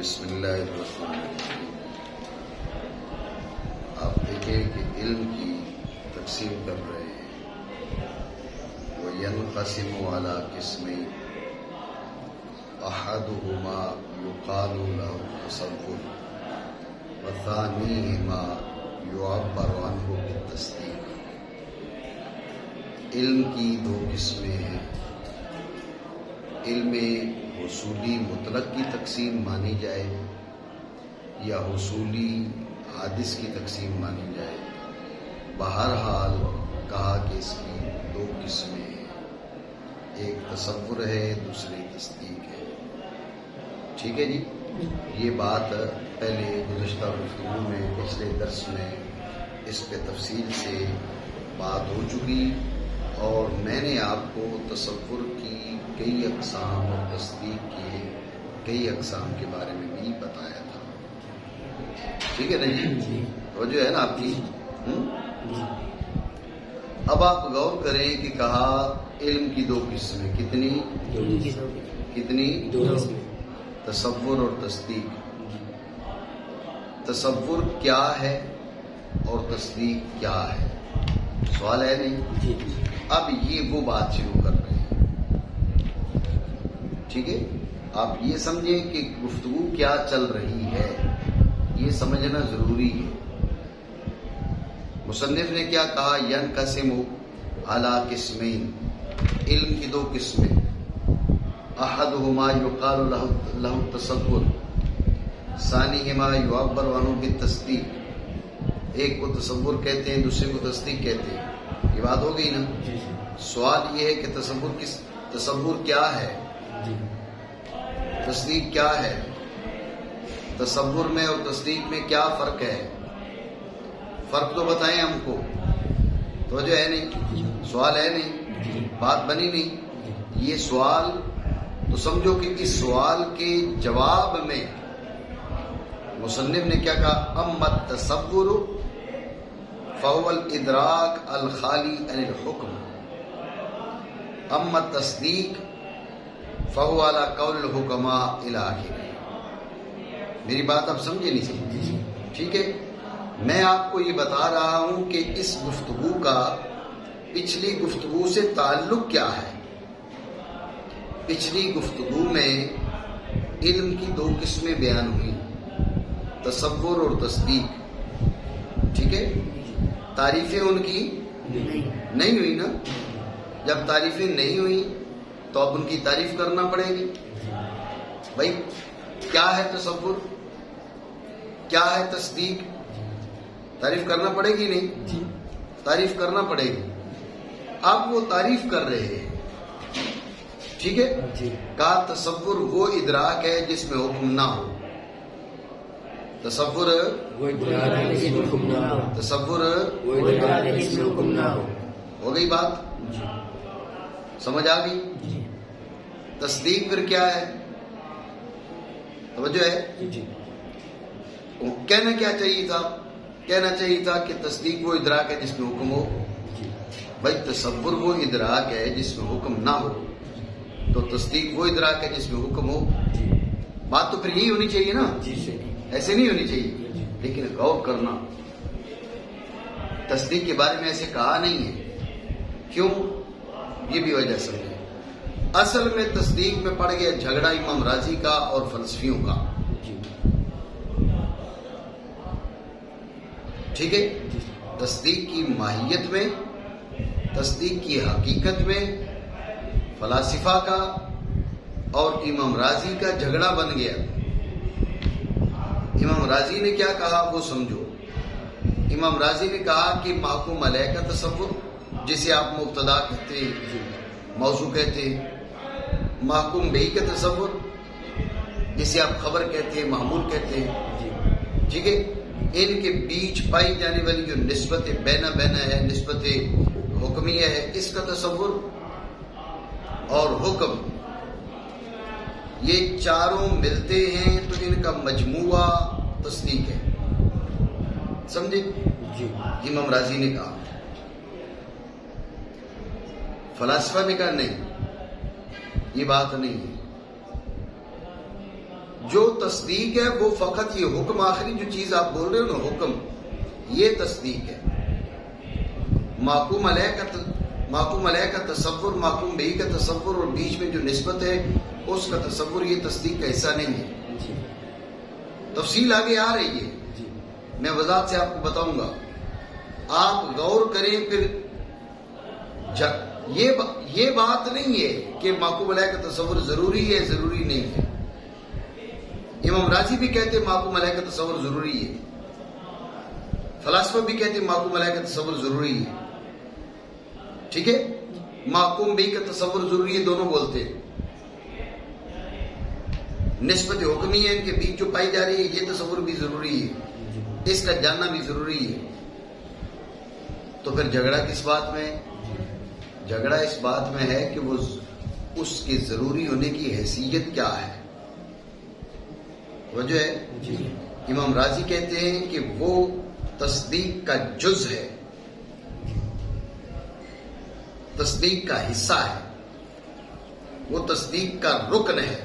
بسم اللہ الرحمن الرحیم۔ آپ دیکھیں کہ علم کی تقسیم کر رہے ہیں۔ وَيَنْقَسِمُ عَلَىٰ قِسْمَيْنِ أَحَدُهُمَا يُقَالُ لَهُ التَّصَوُّرُ وَثَانِيهِمَا يُعَبَّرُ عَنْهُ بِالتَّصْدِيقِ۔ علم کی دو قسمیں ہیں۔ علم حصولی مطلق کی تقسیم مانی جائے یا حصولی حادث کی تقسیم مانی جائے، بہرحال کہا کہ اس کی دو قسمیں ہیں، ایک تصور ہے، دوسری تصدیق ہے۔ ٹھیک ہے جی، یہ بات پہلے گزشتہ گفتگو میں پچھلے درس میں اس پہ تفصیل سے بات ہو چکی، اور میں نے آپ کو تصور کی کئی اقسام اور تصدیق کی کئی اقسام کے بارے میں بھی بتایا تھا۔ ٹھیک ہے نا جی؟ توجہ ہے نا آپ کی؟ اب آپ غور کریں کہ کہا علم کی دو قسمیں، کتنی؟ تصور اور تصدیق۔ تصور کیا ہے اور تصدیق کیا ہے؟ سوال ہے نہیں؟ اب یہ وہ بات شروع کر رہے ہیں۔ ٹھیک ہے، آپ یہ سمجھیں کہ گفتگو کیا چل رہی ہے، یہ سمجھنا ضروری ہے۔ مصنف نے کیا کہا؟ ینقسم علی قسمین، علم کی دو قسمیں، احدہما یقال لہ التصور، ثانیہما یعبر عنہ بالتصدیق۔ ایک کو تصور کہتے ہیں، دوسرے کو تصدیق کہتے ہیں۔ یہ بات ہو گئی نا؟ سوال یہ ہے کہ تصور کیا ہے، تصدیق کیا ہے، تصور میں اور تصدیق میں کیا فرق ہے؟ فرق تو بتائیں ہم کو۔ توجہ ہے نہیں؟ سوال ہے نہیں؟ بات بنی نہیں؟ یہ سوال تو سمجھو کہ اس سوال کے جواب میں مصنف نے کیا کہا؟ اما التصور فهو الادراک الخالی عن الحکم، اما التصدیق فهو على قول الحکماء الى آخر۔ میری بات آپ سمجھے نہیں سمجھے؟ ٹھیک ہے، میں آپ کو یہ بتا رہا ہوں کہ اس گفتگو کا پچھلی گفتگو سے تعلق کیا ہے۔ پچھلی گفتگو میں علم کی دو قسمیں بیان ہوئی، تصور اور تصدیق۔ ٹھیک ہے، تعریفیں ان کی نہیں ہوئی نا؟ جب تعریفیں نہیں ہوئی تو اب ان کی تعریف کرنا پڑے گی۔ بھائی کیا ہے تصور، کیا ہے تصدیق، تعریف کرنا پڑے گی نہیں؟ تعریف کرنا پڑے گی۔ اب وہ تعریف کر رہے ہیں۔ ٹھیک ہے، کہا تصور وہ ادراک ہے جس میں حکم نہ ہو۔ تصور ہو گئی بات؟ سمجھ آ گئی؟ تصدیق پھر کیا ہے؟ توجہ ہے؟ کہنا کیا چاہیے تھا؟ کہنا چاہیے تھا کہ تصدیق وہ ادراک ہے جس میں حکم ہو۔ بھائی تصور وہ ادراک ہے جس میں حکم نہ ہو، تو تصدیق وہ ادراک ہے جس میں حکم ہو۔ بات تو پھر یہی ہونی چاہیے نا؟ ایسے نہیں ہونی چاہیے۔ لیکن غور کرنا، تصدیق کے بارے میں ایسے کہا نہیں ہے۔ کیوں؟ یہ بھی وجہ سمجھیں۔ اصل میں تصدیق میں پڑ گیا جھگڑا امام راضی کا اور فلسفیوں کا۔ ٹھیک ہے، تصدیق کی ماہیت میں، تصدیق کی حقیقت میں فلاسفہ کا اور امام راضی کا جھگڑا بن گیا۔ امام راضی نے کیا کہا وہ سمجھو۔ امام راضی نے کہا کہ محکوم علیہ کا تصور، جسے آپ مبتدا کہتے ہیں، موضوع کہتے ہیں، محکوم بہی کا تصور، جسے آپ خبر کہتے ہیں، معمول کہتے ہیں۔ ٹھیک ہے، ان کے بیچ پائی جانے والی جو نسبت بینہ ہے، نسبت حکمیہ ہے، اس کا تصور اور حکم، یہ چاروں ملتے ہیں تو ان کا مجموعہ تصدیق ہے۔ سمجھے؟ امام راضی نے کہا۔ فلاسفہ نے کہا نہیں، یہ بات نہیں ہے۔ جو تصدیق ہے وہ فقط یہ حکم، آخری جو چیز آپ بول رہے ہو نا حکم، یہ تصدیق ہے. معقوم علیہ کا تصور، معقوم بہی کا تصور اور بیچ میں جو نسبت ہے اس کا تصور، یہ تصدیق کا حصہ نہیں ہے. تفصیل آگے آ رہی ہے، میں وضاحت سے آپ کو بتاؤں گا. آپ غور کریں. پھر یہ بات نہیں ہے کہ معقوم علیہ کا تصور ضروری ہے، ضروری نہیں ہے. امام راضی بھی کہتے ہیں معقوم علیہ کا تصور ضروری ہے، فلاسفہ بھی کہتے ہیں معقوم علیہ کا تصور ضروری ہے. ٹھیک ہے، معقوم بھی کا تصور ضروری ہے، دونوں بولتے ہیں. نسبت حکمی ہے ان کے بیچ جو پائی جا رہی ہے، یہ تصور بھی ضروری ہے، اس کا جاننا بھی ضروری ہے. تو پھر جھگڑا کس بات میں؟ جھگڑا اس بات میں ہے کہ وہ اس کے ضروری ہونے کی حیثیت کیا ہے. وجہ ہے امام راضی کہتے ہیں کہ وہ تصدیق کا جز ہے، تصدیق کا حصہ ہے، وہ تصدیق کا رکن ہے.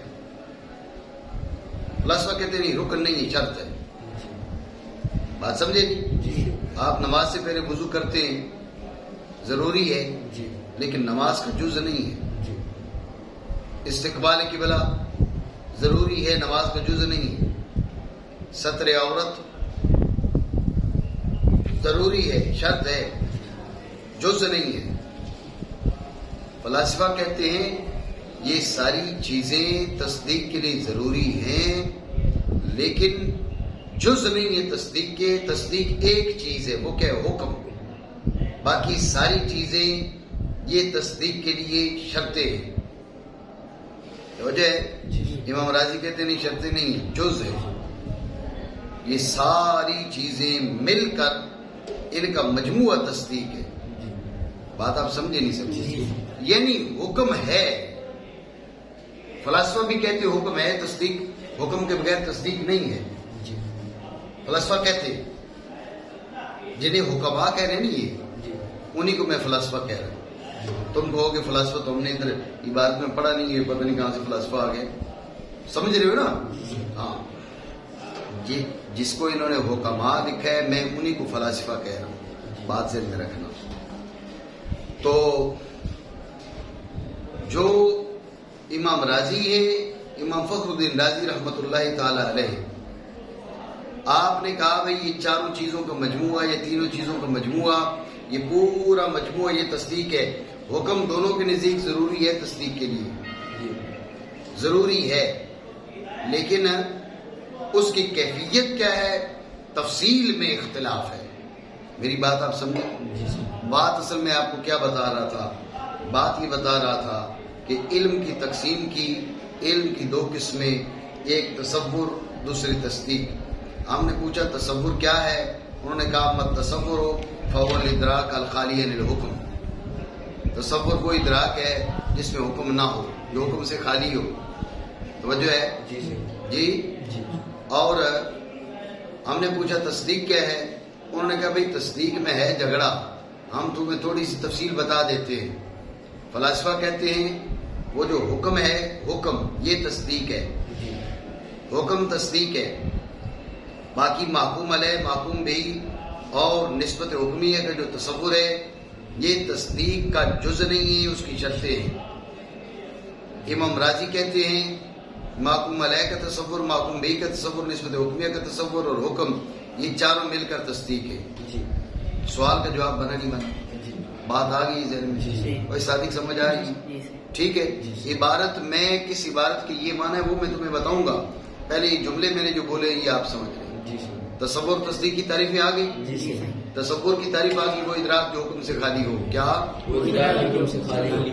فلاسفہ کہتے ہیں نہیں، رکن نہیں، شرط ہے. بات سمجھے جی؟ آپ نماز سے پہلے وضو کرتے ہیں، ضروری ہے لیکن نماز کا جز نہیں ہے. استقبال قبلہ ضروری ہے، نماز کا جز نہیں ہے. ستر عورت ضروری ہے، شرط ہے، جز نہیں ہے. فلاسفہ کہتے ہیں یہ ساری چیزیں تصدیق کے لیے ضروری ہیں لیکن جز نہیں ہے تصدیق کے. تصدیق ایک چیز ہے، وہ کیا ہے؟ حکم. باقی ساری چیزیں یہ تصدیق کے لیے شرطیں ہیں. وجہ امام راضی کہتے ہیں نہیں، شرطیں نہیں، جز ہے. یہ ساری چیزیں مل کر ان کا مجموعہ تصدیق ہے. بات آپ سمجھے نہیں سمجھے؟ یعنی حکم ہے. فلاسفہ بھی کہتے حکم ہے، تصدیق حکم کے بغیر تصدیق نہیں ہے. فلاسفہ کہتے جنہیں حکما کہہ رہے نہیں، یہ انہی کو میں فلاسفہ کہہ رہا ہوں. تم کہو گے فلاسفہ تو ہم نے ادھر عبارت میں پڑھا نہیں ہے، پتہ نہیں کہاں سے فلاسفہ آ گئے. سمجھ رہے ہو نا؟ ہاں، جس کو انہوں نے حکما لکھا ہے میں انہی کو فلاسفہ کہہ رہا ہوں. بات ذہن میں رکھنا. تو جو امام راضی ہے، امام فخر الدین رازی رحمۃ اللہ تعالی علیہ، آپ نے کہا بھئی یہ چاروں چیزوں کا مجموعہ، یہ تینوں چیزوں کا مجموعہ، یہ پورا مجموعہ یہ تصدیق ہے. حکم دونوں کے نزدیک ضروری ہے، تصدیق کے لیے ضروری ہے لیکن اس کی کیفیت کیا ہے، تفصیل میں اختلاف ہے. میری بات آپ سمجھیں؟ بات اصل میں آپ کو کیا بتا رہا تھا؟ بات یہ بتا رہا تھا کہ علم کی تقسیم کی، علم کی دو قسمیں، ایک تصور، دوسری تصدیق. ہم نے پوچھا تصور کیا ہے؟ انہوں نے کہا مت تصور ہو فهو الادراک الخالی عن الحکم. تصور وہ ادراک ہے جس میں حکم نہ ہو، جو حکم سے خالی ہو. توجہ ہے جی. اور ہم نے پوچھا تصدیق کیا ہے؟ انہوں نے کہا بھئی تصدیق میں ہے جھگڑا، ہم تمہیں تھوڑی سی تفصیل بتا دیتے ہیں. فلاسفہ کہتے ہیں وہ جو حکم ہے، حکم یہ تصدیق ہے، حکم تصدیق ہے. باقی معقوم علیہ، معقوم بھی اور نسبت حکمیہ کا جو تصور ہے یہ تصدیق کا جز نہیں ہے، اس کی شرطیں ہیں. امام راضی کہتے ہیں معقوم علیہ کا تصور، معقوم بھی کا تصور، نسبت حکمیہ کا تصور اور حکم، یہ چاروں مل کر تصدیق ہے. سوال کا جواب بنا نہیں بنا؟ بات آ گئی ذہن میں؟ وہی صادق سمجھ آ رہی ہے؟ ٹھیک ہے. عبارت میں کس عبارت کی یہ معنی ہے وہ میں تمہیں بتاؤں گا. پہلے یہ جملے میں نے جو بولے یہ آپ سمجھ رہے ہیں. تصور تصدیق کی تعریفیں آ گئی. تصور کی تعریف آ گئی وہ ادراک جو حکم سے خالی ہو. کیا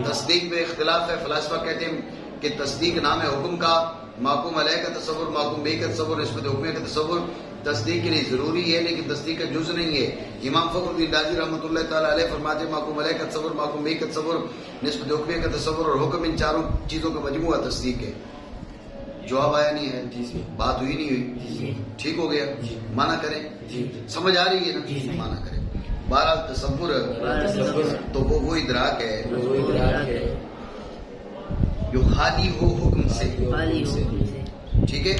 تصدیق میں اختلاف ہے. فلاسفہ کہتے ہیں کہ تصدیق نام ہے حکم کا. معقوم علیہ کا تصور، معقوم بے کا تصور، نسبت حکمیہ کا تصور تصدیق کے لیے ضروری ہے لیکن تصدیق کا جز نہیں ہے. امام فخر الدین رازی رحمۃ اللہ تعالی علیہ فرماتے ہیں معقوم علیہ کا تصور، معقوم بے کا تصور، نسبت حکمیہ کا تصور اور حکم، ان چاروں چیزوں کا مجموعہ تصدیق ہے. جواب آیا نہیں ہے؟ بات ہوئی نہیں ہوئی؟ ٹھیک ہو گیا. مانا کریں؟ سمجھ آ رہی ہے نا؟ مانا کریں. بہرحال تصور تو وہ ادراک ہے جو خالی ہو حکم سے. ٹھیک ہے.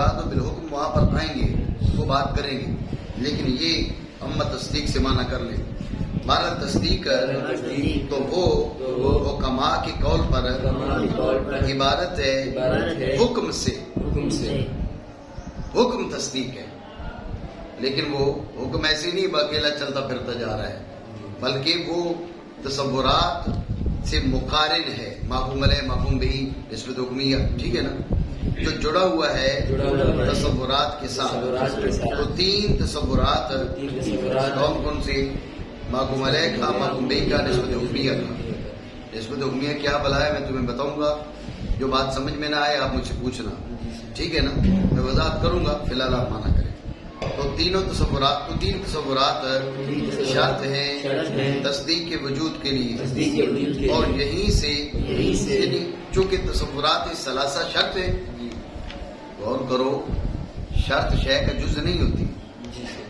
المراد بالحکم وہاں پر آئیں گے، وہ بات کریں گے، لیکن یہ اما تصدیق سے معنی کر لیں۔ بہرحال تصدیق تو وہ حکما کے قول پر عبارت ہے حکم سے، حکم تصدیق ہے، لیکن وہ حکم ایسے نہیں باقیلا چلتا پھرتا جا رہا ہے، بلکہ وہ تصورات سے مقارن ہے، مفہوم علیہ مفہوم بھی نسبت حکمیہ، ٹھیک ہے نا، جو جڑا ہوا ہے تصورات کے ساتھ۔ تو تین تصورات کون کون سے؟ مفہوم علیہ کا، مفہوم بھی کا، نسبت حکمیہ کا۔ نسبت حکمیہ کیا بلا ہے میں تمہیں بتاؤں گا، جو بات سمجھ میں نہ آئے آپ مجھ سے پوچھنا، ٹھیک ہے نا، میں وضاحت کروں گا، فی الحال آپ مانا کریں۔ تو تین تصورات شرط ہیں تصدیق کے وجود کے لیے، اور یہیں سے یعنی چونکہ تصورات ثلاثہ شرط ہے، غور کرو، شرط شے کا جز نہیں ہوتی،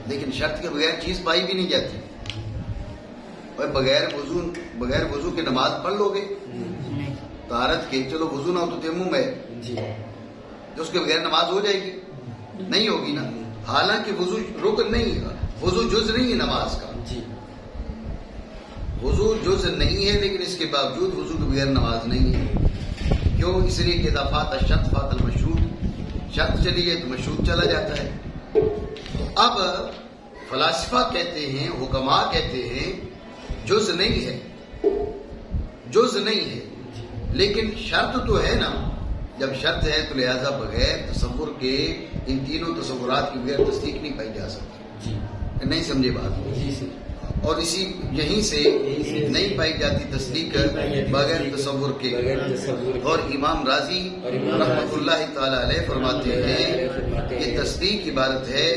لیکن شرط کے بغیر چیز پائی بھی نہیں جاتی۔ اور بغیر وضو کے نماز پڑھ لو گے طہارت کے، چلو وضو نہ ہو تو تیمم ہے، تو اس کے بغیر نماز ہو جائے گی؟ نہیں ہوگی نا، حالانکہ وضو رکن نہیں ہے، وضو جز نہیں ہے نماز کا، وضو جز نہیں ہے، لیکن اس کے باوجود وضو کے بغیر نماز نہیں ہے۔ کیوں؟ اس لیے کہ اذا فات الشرط فات المشروط، شرط چلی ہے تو مشروط چلا جاتا ہے۔ اب فلاسفہ کہتے ہیں، حکما کہتے ہیں جز نہیں ہے، جز نہیں ہے، لیکن شرط تو ہے نا، جب شرط ہے تو لہذا بغیر تصور کے ان تینوں تصورات کی بغیر تصدیق نہیں پائی جا سکتی، نہیں سمجھے بات؟ اور یہیں سے نہیں پائی جاتی تصدیق بغیر تصور کے۔ اور امام رازی رحمۃ اللہ تعالی علیہ فرماتے ہیں کہ تصدیق عبارت ہے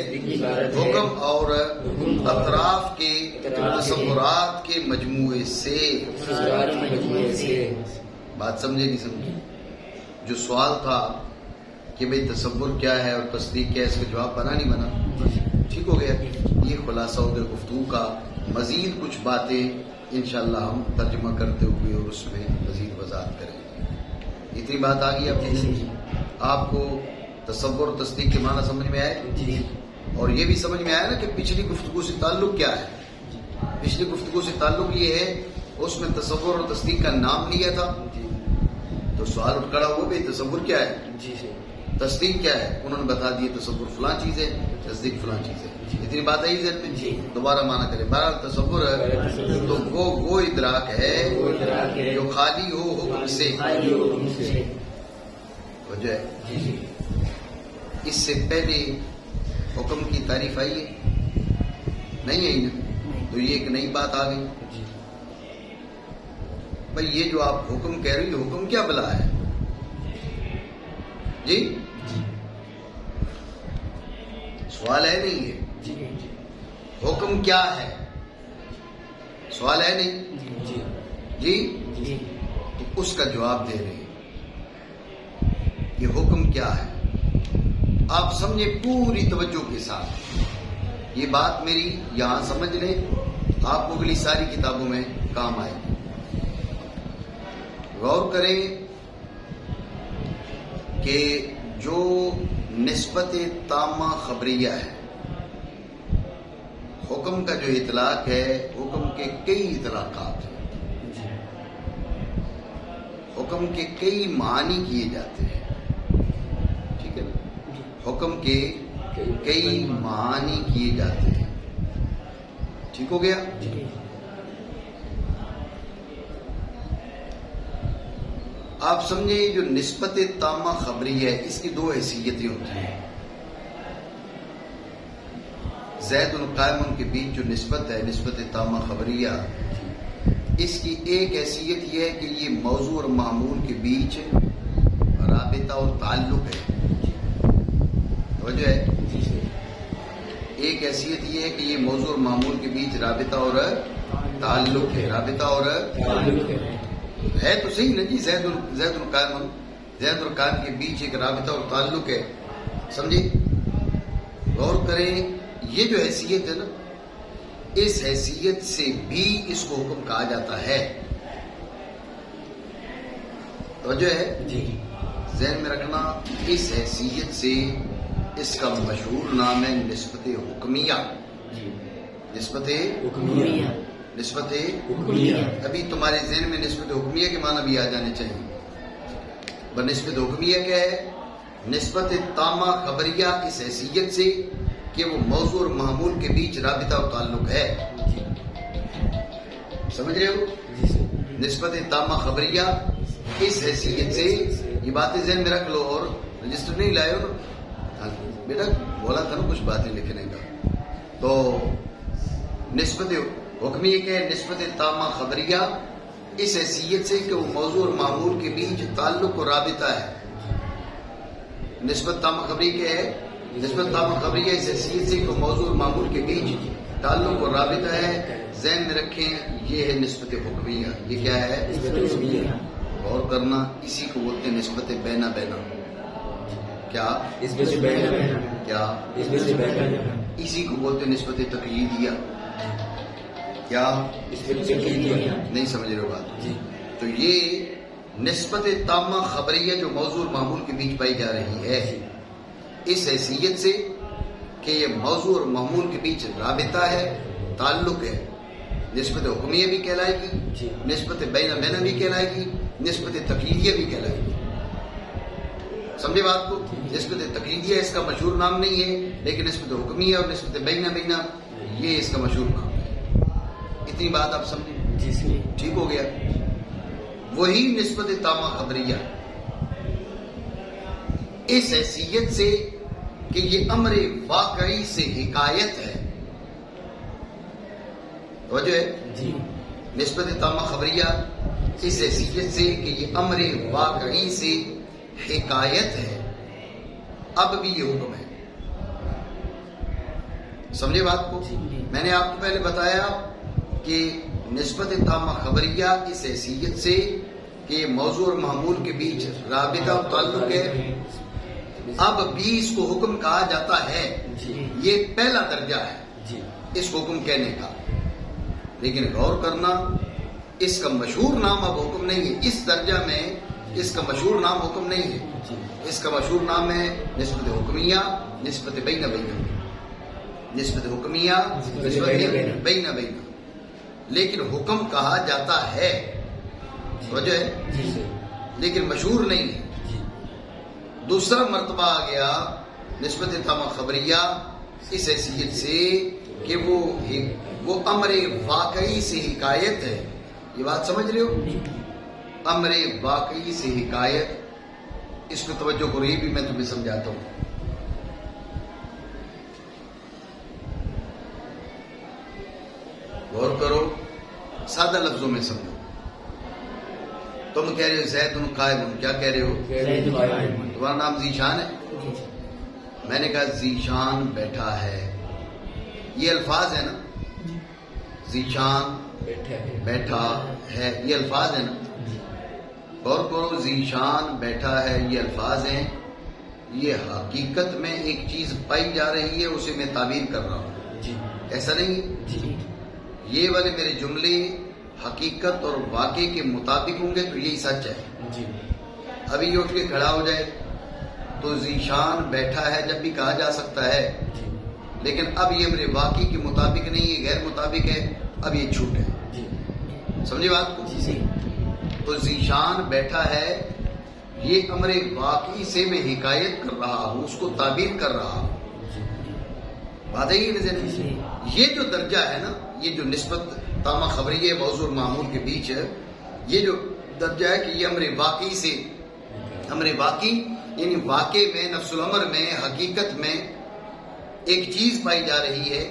حکم اور اطراف کے تصورات کے مجموعے سے۔ بات سمجھے نہیں سمجھے؟ جو سوال تھا کہ بھئی تصور کیا ہے اور تصدیق کیا ہے، اس کا جواب بنا نہیں بنا؟ ٹھیک ہو گیا۔ یہ خلاصہ ہو گیا گفتگو کا، مزید کچھ باتیں انشاءاللہ ہم ترجمہ کرتے ہوئے اور اس میں مزید وضاحت کریں گے۔ اتنی بات آ گئی آپ کو تصور اور تصدیق کے معنی سمجھ میں آئے؟ اور یہ بھی سمجھ میں آیا نا کہ پچھلی گفتگو سے تعلق کیا ہے؟ پچھلی گفتگو سے تعلق یہ ہے، اس میں تصور اور تصدیق کا نام لیا تھا، تو سوال اٹھ کھڑا ہوا بھائی تصور کیا ہے، تصدیق کیا ہے؟ انہوں نے بتا دیا تصور فلاں چیز ہے، تصدیق فلاں چیز ہے۔ اتنی بات آئی ذہن میں؟ دوبارہ مانا کریں۔ بہرحال تصور تو وہ ادراک ہے جو خالی ہو حکم سے، وجہ ہے اس سے پہلے حکم کی تعریف آئی ہے؟ نہیں آئی نا، تو یہ ایک نئی بات آ گئی۔ بھائی یہ جو آپ حکم کہہ رہی حکم کیا بلا ہے جی؟ سوال ہے نہیں ہے، حکم کیا ہے؟ سوال ہے نہیں جی؟ تو اس کا جواب دے رہے ہیں یہ حکم کیا ہے۔ آپ سمجھے پوری توجہ کے ساتھ، یہ بات میری یہاں سمجھ لیں، آپ کو اگلی ساری کتابوں میں کام آئے گی۔ غور کریں کہ جو نسبت تامہ خبریہ ہے، حکم کا جو اطلاق ہے، حکم کے کئی اطلاقات ہیں، حکم کے کئی معنی کیے جاتے ہیں، ٹھیک ہے نا، حکم کے کئی معنی کیے جاتے ہیں، ٹھیک ہو گیا؟ آپ سمجھے جو نسبت تامہ خبری ہے، اس کی دو حیثیتیں ہوتی ہیں۔ زید القائم کے بیچ جو نسبت ہے، نسبت تامہ خبریہ، اس کی ایک حیثیت یہ ہے کہ یہ موضوع اور معمول کے بیچ رابطہ اور تعلق ہے، توجہ ہے؟ ایک حیثیت یہ ہے کہ یہ موضوع اور معمول کے بیچ رابطہ اور تعلق ہے، رابطہ اور تعلق ہے تو صحیح نا جی، زید القائم کے بیچ ایک رابطہ اور تعلق ہے، سمجھے؟ غور کریں، یہ جو حیثیت ہے نا، اس حیثیت سے بھی اس کو حکم کہا جاتا ہے، توجہ ہے جی؟ ذہن میں رکھنا، اس حیثیت سے اس کا مشہور نام ہے نسبت حکمیہ. نسبت حکمیہ. نسبت حکمیہ. ابھی تمہارے ذہن میں نسبت حکمیہ کے معنی بھی آ جانے چاہیے. نسبت حکمیہ کیا ہے؟ نسبت تامہ خبریہ اس حیثیت سے کہ وہ موضوع اور معمول کے بیچ رابطہ و تعلق ہے. سمجھ رہے ہو؟ نسبت تامہ خبریہ اس حیثیت سے، یہ باتیں ذہن میں رکھ لو. اور رجسٹر نہیں لائے ہو نا بیٹا، بولا تھا نا کچھ باتیں لکھنے کا. تو نسبت حکمیہ کیا ہے؟ نسبت تامہ خبریہ اس حیثیت سے کہ وہ موضوع اور معمول کے بیچ تعلق اور رابطہ ہے. نسبت تامہ خبریہ کیا ہے؟ نسبت تامہ خبریہ اس حیثیت سے کہ وہ موضوع اور معمول کے بیچ تعلق اور رابطہ ہے. ذہن میں رکھیں یہ ہے نسبت حکمیہ. یہ کیا ہے؟ غور کرنا. اسی کو بولتے ہیں نسبت بینا بینا. کیا؟ کیا؟ اسی کو بولتے ہیں نسبت تقییدیہ. کیا؟ نہیں سمجھ رہے ہو بات؟ تو یہ نسبت تامہ خبریہ جو موضوع اور معمول کے بیچ پائی جا رہی ہے اس حیثیت سے کہ یہ موضوع اور معمول کے بیچ رابطہ ہے، تعلق ہے، نسبت حکمیہ بھی کہلائے گی، نسبت بینا بینا بھی کہلائے گی، نسبت تقییدیہ بھی کہلائے گی. سمجھے بات کو؟ نسبت تقییدیہ اس کا مشہور نام نہیں ہے، لیکن نسبت حکمیہ اور نسبت بینا بینا یہ اس کا مشہور نام ہے. اتنی بات آپ سمجھیں؟ ٹھیک ہو گیا. وہی نسبت تامہ خبریہ اس حیثیت سے کہ یہ امر واقعی سے حکایت ہے. توجہ ہے؟ نسبت تامہ خبریہ اس حیثیت سے کہ یہ امر واقعی سے حکایت ہے، اب بھی یہ حکم ہے. سمجھے بات کو؟ میں نے آپ کو پہلے بتایا کہ نسبت تامہ خبریہ اس حیثیت سے کہ یہ موضوع اور معمول کے بیچ رابطہ و تعلق ہے، اب بھی اس کو حکم کہا جاتا ہے. یہ پہلا درجہ ہے اس کو حکم کہنے کا. لیکن غور کرنا، اس کا مشہور نام اب حکم نہیں ہے. اس درجہ میں اس کا مشہور نام حکم نہیں ہے. اس کا مشہور نام ہے نسبت حکمیہ، نسبت بینا بینا. نسبت حکمیہ، نسبت بینا بینا. لیکن حکم کہا جاتا ہے، وجہ ہے، لیکن مشہور نہیں ہے. دوسرا مرتبہ آ گیا نسبت تامہ خبریہ اس حیثیت سے کہ وہ امر واقعی سے حکایت ہے. یہ بات سمجھ رہے ہو؟ امر واقعی سے حکایت. اس کو توجہ کرو، یہ بھی میں تمہیں سمجھاتا ہوں. غور کرو، سادہ لفظوں میں سمجھو. تم کہہ رہے ہو زید قائم، کیا کہہ رہے ہو؟ تمہارا نام ذیشان ہے. میں نے کہا ذیشان بیٹھا ہے. یہ الفاظ ہے نا، ذیشان بیٹھا ہے، یہ الفاظ ہے نا. غور کرو، ذیشان بیٹھا ہے یہ الفاظ ہیں. یہ حقیقت میں ایک چیز پائی جا رہی ہے، اسے میں تعبیر کر رہا ہوں. ایسا نہیں؟ یہ والے میرے جملے حقیقت اور واقعے کے مطابق ہوں گے تو یہی سچ ہے. ابھی یہ اٹھ کے کھڑا ہو جائے تو ذیشان بیٹھا ہے جب بھی کہا جا سکتا ہے، لیکن اب یہ میرے واقعے کے مطابق نہیں ہے، غیر مطابق ہے، اب یہ جھوٹ ہے. سمجھے بات کو؟ تو ذیشان بیٹھا ہے یہ امر واقعی سے میں حکایت کر رہا ہوں، اس کو تعبیر کر رہا ہوں. بات ہے یہ جو درجہ ہے نا، یہ جو نسبت تامہ خبریہ موضوع معمول کے بیچ ہے، یہ جو درجہ ہے کہ یہ امر واقعی سے، امر واقعی یعنی واقع میں، نفس الامر میں، حقیقت میں ایک چیز پائی جا رہی ہے،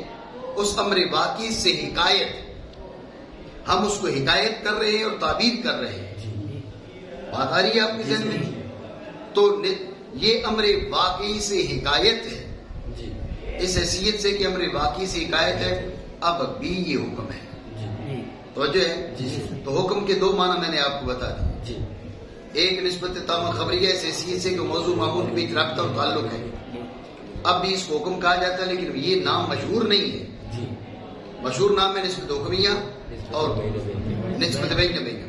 اس امر واقعی سے حکایت، ہم اس کو حکایت کر رہے ہیں اور تعبیر کر رہے ہیں. بات آ رہی ہے آپ کے ذہن میں؟ تو یہ امر واقعی سے حکایت ہے اس حیثیت سے کہ امر واقعی سے حکایت ہے، اب بھی یہ حکم ہے. توجہ ہے؟ تو حکم کے دو معنی میں نے آپ کو بتا دی. ایک نسبت تامہ خبریہ اس حیثیت سے کہ موضوع معمول کے بیچ رابطہ اور تعلق ہے، اب بھی اس کو حکم کہا جاتا ہے، لیکن یہ نام مشہور نہیں ہے. مشہور نام ہے نسبت حکمیہ اور نسبت بینا بینا.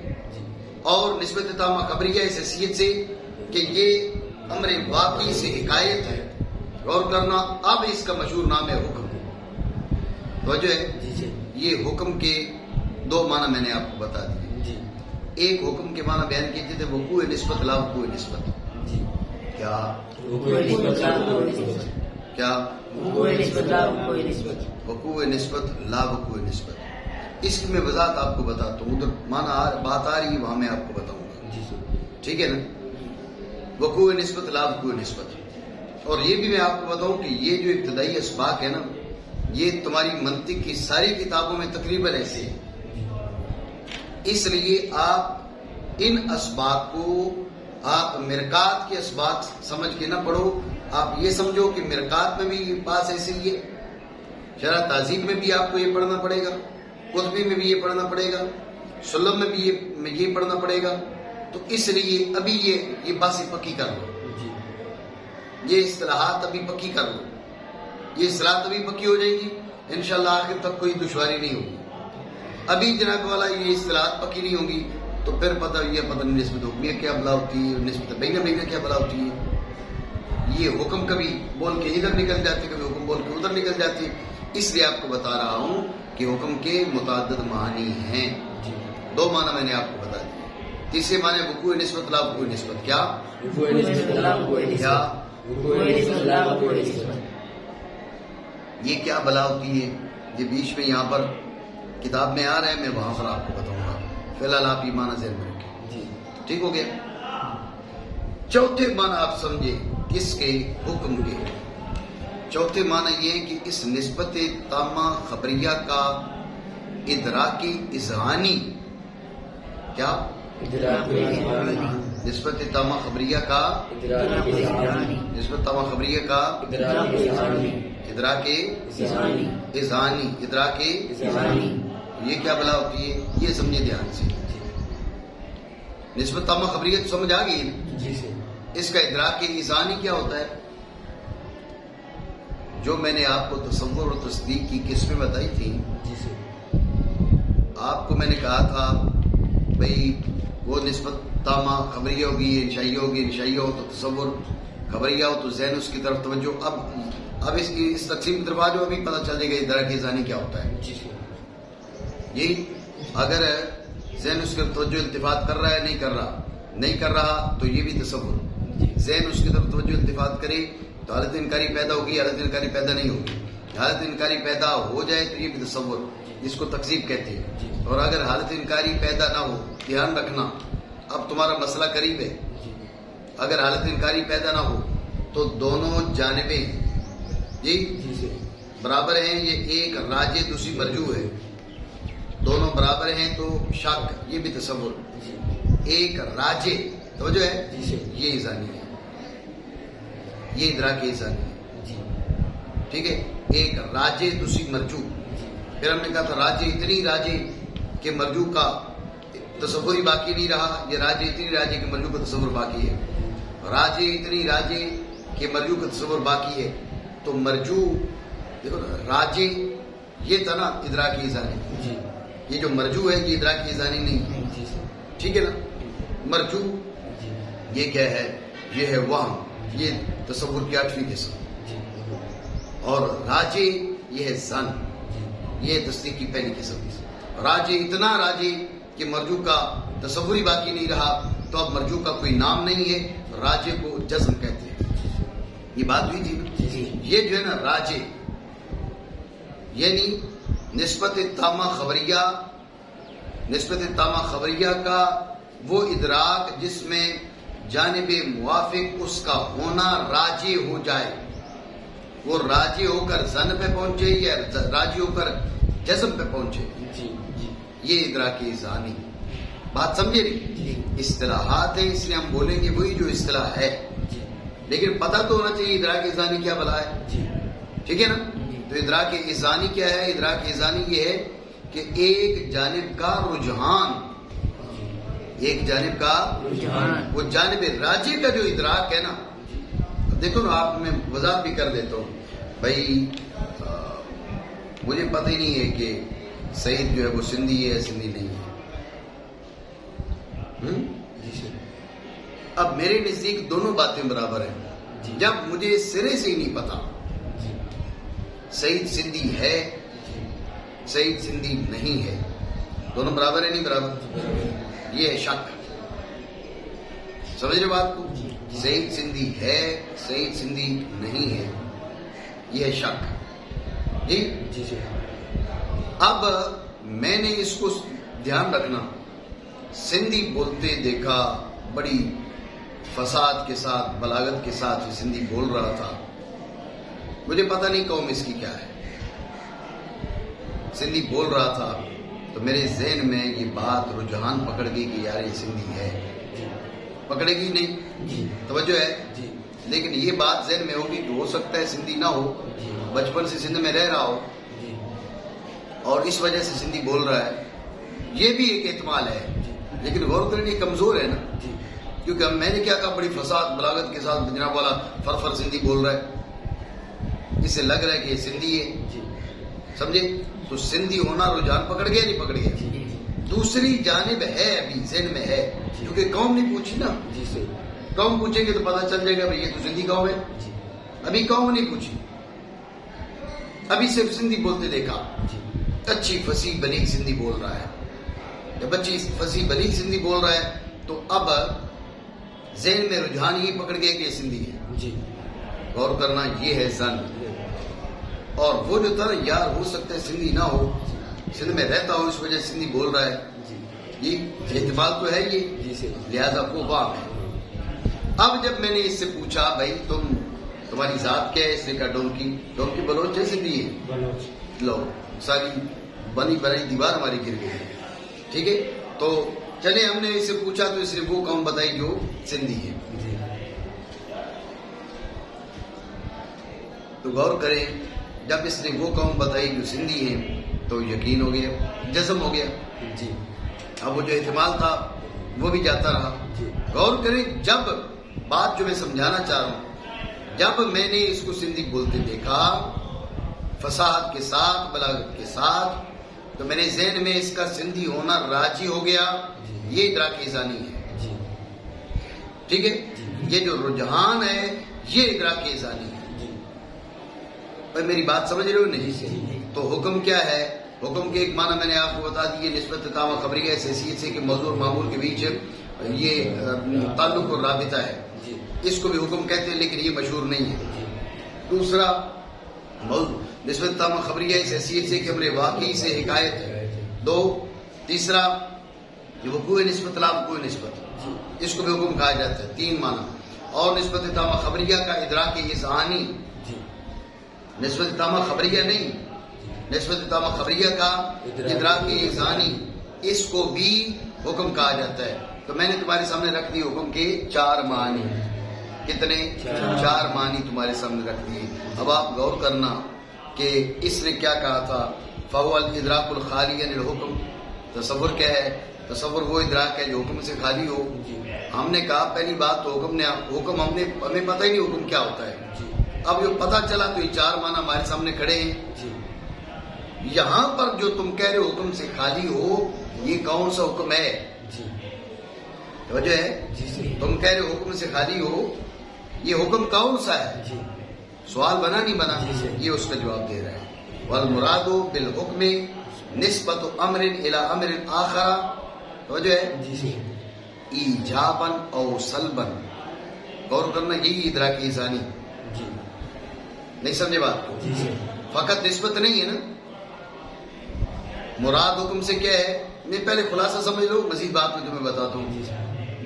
اور نسبت تامہ خبریہ اس حیثیت سے کہ یہ امر واقعی سے حکایت ہے، غور کرنا. اب اس کا مشہور نام ہے حکم. توجہ ہے. یہ حکم کے دو معنی میں نے آپ کو بتا دیے. ایک حکم کے معنی بیان کیے تھے وقوع نسبت لا وقوع نسبت. کیا کیا وقوع نسبت لا وقوع نسبت. اس کی میں وضاحت آپ کو بتاتا ہوں. ادھر معنی بات آ رہی ہے وہاں میں آپ کو بتاؤں گا. ٹھیک ہے نا. وقوع نسبت لا وقوع نسبت. اور یہ بھی میں آپ کو بتاؤں کہ یہ جو ابتدائی اسباق ہے نا یہ تمہاری منطق کی ساری کتابوں میں تقریباً ایسے ہے. اس لیے آپ ان اسباق کو آپ مرکات کے اسباق سمجھ کے نہ پڑھو. آپ یہ سمجھو کہ مرکات میں بھی یہ بات ایسی ہی ہے. شرح تہذیب میں بھی آپ کو یہ پڑھنا پڑے گا, قطبی میں بھی یہ پڑھنا پڑے گا, سلم میں بھی یہ پڑھنا پڑے گا. تو اس لیے ابھی یہ باتیں پکی کر لو. یہ اصطلاحات ابھی پکی کر لو. یہ اصطلاحات ابھی پکی ہو جائے گی انشاءاللہ آخر تک کوئی دشواری نہیں ہوگی. ابھی جناب والا یہ اصطلاحات پکی نہیں ہوگی تو پھر پتہ نہیں نسبت حکمیہ کیا بلا ہوتی ہے, نسبت بینہ بینہ کیا بلا ہوتی ہے. یہ حکم کبھی بول کے ادھر نکل جاتے, کبھی حکم بول کے ادھر نکل جاتی. اس لیے آپ کو بتا رہا ہوں کہ حکم کے متعدد معنی ہیں. دو معنی میں نے آپ کو بتا دیے. تیسرے معنی وقوع نسبت لا وقوع نسبت. کیا یہ کیا بلا ہوتی ہے؟ یہ بیچ میں یہاں پر کتاب میں آ رہا ہے, میں وہاں پر آپ کو بتاؤں گا. فی الحال آپ یہ معنی ذہن میں رکھیں. ٹھیک ہو گیا. چوتھے معنی آپ سمجھے کس کے؟ حکم کے. چوتھے معنی یہ کہ اس نسبت تامہ خبریہ کا ادراکی اذہانی. کیا نسبت تامہ خبریہ کا نسبت تامہ خبریہ کا ادراک اذہانی. ادراک یہ کیا بلا ہوتی ہے یہ سمجھے دھیان سے. نسبت تامہ خبریہ تو سمجھ آ گئی نا. اس کا ادراک اذہانی کیا ہوتا ہے؟ جو میں نے آپ کو تصور اور تصدیق کی قسمیں بتائی تھی, آپ کو میں نے کہا تھا بھئی وہ نسبت تامہ خبریہ ہوگی, انشائیہ ہوگی. انشائیہ ہو تو تصور, خبریہ ہو تو ذہن اس کی طرف توجہ. اب اس تقسیم کی طرف آ جاؤ, ابھی پتہ چل جائے گا ادراک اذہانی کیا ہوتا ہے. یہی اگر ذہن اس کی طرف توجہ التفات کر رہا ہے, نہیں کر رہا تو یہ بھی تصور. ذہن اس کی طرف توجہ التفات کرے تو حالت انکاری پیدا ہوگی, حالت انکاری پیدا نہیں ہوگی. حالت انکاری پیدا ہو جائے تو یہ بھی تصور, جس کو تکذیب کہتے ہیں. اور اگر حالت انکاری پیدا نہ ہو, دھیان رکھنا اب تمہارا مسئلہ قریب ہے. اگر حالت انکاری پیدا نہ ہو تو دونوں جانبیں برابر ہیں. یہ ایک راجے دوسری مرجوع ہے, دونوں برابر ہیں تو شک, یہ بھی تصور. ایک راجے توجہ ہے, یہ اذہانی ہے, یہ ادراک اذہانی ہے. ٹھیک ہے. ایک راجے دوسری مرجوع. پھر ہم نے کہا تھا راجے اتنی راجے کہ مرجوع کا تصور ہی باقی نہیں رہا. یہ راجے اتنی راجے کہ مرجوع کا تصور باقی ہے. راجے اتنی راجے کہ مرجوع کا تصور باقی ہے. تو مرجوع دیکھو راجے یہ تھا نا ادراک اذہانی. یہ جو مرجوع ہے یہ ادراک اذہانی نہیں. ٹھیک ہے نا. مرجوع یہ کیا ہے؟ یہ ہے وہم, یہ تصور کی 8ویں قسم. اور راجے یہ ہے ظن, یہ تصدیق کی پہلی قسم. راجے اتنا راجے کہ مرجوع کا تصور ہی باقی نہیں رہا تو اب مرجوع کا کوئی نام نہیں ہے, راجے کو جزم کہتے ہیں. یہ بات ہوئی تھی. یہ جو ہے نا راجے یعنی نسبت تامہ خبریہ کا وہ ادراک جس میں جانب موافق اس کا ہونا راجے ہو جائے. وہ راجے ہو کر ظن پہ پہنچے یا راجے ہو کر جزم پہ پہنچے. یہ ادراک اذہانی. بات سمجھے نہیں؟ اصطلاحات ہیں, اس لیے ہم بولیں گے وہی جو اصطلاح ہے, لیکن پتہ تو ہونا چاہیے ادراک اذہانی کیا بلا ہے. ٹھیک ہے نا. تو ادراک اذہانی کیا ہے؟ ادراک اذہانی یہ ہے کہ ایک جانب کا رجحان, وہ جانب راجے کا جو ادراک ہے نا. دیکھو نا, آپ میں وضاحت بھی کر دیتا ہوں بھائی. مجھے پتہ ہی نہیں ہے کہ سعید جو ہے وہ سندھی ہے سندھی نہیں ہے. اب میرے نزدیک دونوں باتیں برابر ہیں. جب مجھے سرے سے ہی نہیں پتا سعید سندھی ہے سعید سندھی نہیں ہے، دونوں برابر ہے نہیں برابر، یہ ہے شک. سمجھ رہے بات کو؟ سعید سندھی ہے سعید سندھی نہیں ہے، یہ ہے شک. جی اب میں نے اس کو دھیان رکھنا، سندھی بولتے دیکھا، بڑی فساد کے ساتھ بلاغت کے ساتھ سندھی بول رہا تھا. مجھے پتہ نہیں قوم اس کی کیا ہے، سندھی بول رہا تھا تو میرے ذہن میں یہ بات رجحان پکڑ گئی کہ یار یہ سندھی ہے. پکڑے گی نہیں؟ توجہ ہے. لیکن یہ بات ذہن میں ہوگی کہ ہو سکتا ہے سندھی نہ ہو، بچپن سے سندھ میں رہ رہا ہو اور اس وجہ سے سندھی بول رہا ہے، یہ بھی ایک احتمال ہے. لیکن غور کریں یہ کمزور ہے نا، کیونکہ میں نے کیا کہا، بڑی فساد بلاغت کے ساتھ جناب والا فر سندھی بول رہا ہے، اس سے لگ رہا ہے کہ یہ سندھی ہے. سمجھے؟ تو سندھی ہونا رجحان پکڑ گیا نہیں پکڑ گیا؟ دوسری جانب ہے ابھی ذہن میں ہے، کیونکہ قوم نہیں پوچھی نا. قوم پوچھیں گے تو پتہ چل جائے گا بھائی یہ تو سندھی قوم ہے. ابھی قوم نہیں پوچھی، ابھی صرف سندھی بولتے دیکھا. اچھی فصیح بلیغ سندھی بول رہا ہے. جب اچھی فصیح بلیغ سندھی بول رہا ہے تو اب ذہن میں رجحان یہ پکڑ گیا کہ یہ سندھی ہے. غور کرنا، یہ ہے زن. اور وہ جو تھا یار ہو سکتا ہے سندھی نہ ہو، سندھ میں رہتا ہو اس وجہ سے سندھی بول رہا ہے، یہ احتمال تو ہے یہ، لہذا وہ واہ ہے. اب جب میں نے اس سے پوچھا بھائی تمہاری ذات کیا ہے، اس نے کہا ڈونکی بلوچ ہے سندھی ہے. لو ساری بنی بنائی دیوار ہماری گر گئی. ٹھیک ہے، تو چلے ہم نے اس سے پوچھا تو اس نے وہ قوم بتائی جو سندھی ہے. تو غور کریں، جب اس نے وہ قوم بتائی جو سندھی ہے تو یقین ہو گیا، جزم ہو گیا. اب وہ جو احتمال تھا وہ بھی جاتا رہا. غور کریں، جب بات جو میں سمجھانا چاہ رہا ہوں، جب میں نے اس کو سندھی بولتے دیکھا فصاحت کے ساتھ بلاغت کے ساتھ، تو میرے ذہن میں اس کا سندھی ہونا راضی ہو گیا. یہ ادراک ذانی ہے. ٹھیک ہے، یہ جو رجحان ہے یہ ادراک ذانی ہے. میری بات سمجھ رہے ہو نہیں؟ تو حکم کیا ہے؟ حکم کے ایک معنی میں نے آپ کو بتا دی، نسبت تام خبریہ اس حیثیت سے کہ موضوع اور معمول کے بیچ یہ تعلق اور رابطہ ہے، اس کو بھی حکم کہتے ہیں لیکن یہ مشہور نہیں ہے. دوسرا نسبت تام خبریہ اس حیثیت سے کہ امر واقعی سے حکایت ہے. دو، تیسرا یہ وقوع نسبت لا وقوع نسبت، اس کو بھی حکم کہا جاتا ہے. تین معنی. اور نسبت تام خبریہ کا ادراک اذعانی، نسبت تامہ خبریہ نہیں، نسبت تامہ خبریہ کا ادراک اذعانی، اس کو بھی حکم کہا جاتا ہے. تو میں نے تمہارے سامنے رکھ دی حکم کے 4 معنی. کتنے؟ 4 معنی تمہارے سامنے رکھ دیے. اب آپ غور کرنا کہ اس نے کیا کہا تھا، فَهُوَ الْإِدْرَاكُ الْخَالِيَ عَنِ الْحُكْمِ. تصور کیا ہے؟ تصور وہ ادراک ہے جو حکم سے خالی ہو. ہم نے کہا پہلی بات تو حکم ہمیں پتہ ہی نہیں حکم کیا ہوتا ہے. اب جو پتہ چلا تو یہ 4 معنی ہمارے سامنے کھڑے ہیں. یہاں پر جو تم کہہ رہے ہو حکم سے خالی ہو، یہ کون سا حکم ہے؟ توجہ ہے؟ تم کہہ رہے ہو حکم سے خالی ہو، یہ حکم کون سا ہے؟ سوال بنا نہیں بنا؟ یہ اس کا جواب دے رہا ہے. والمراد بالحکم نسبت امر الى امر آخر. توجہ ہے؟ ایجابا او سلبا. غور کرنا، یہی ادراک اذعانی. نہیں سمجھے بات کو؟ فقط نسبت نہیں ہے نا، مراد حکم سے کیا ہے؟ میں پہلے خلاصہ سمجھ لو، مزید بات میں تمہیں بتاتا ہوں.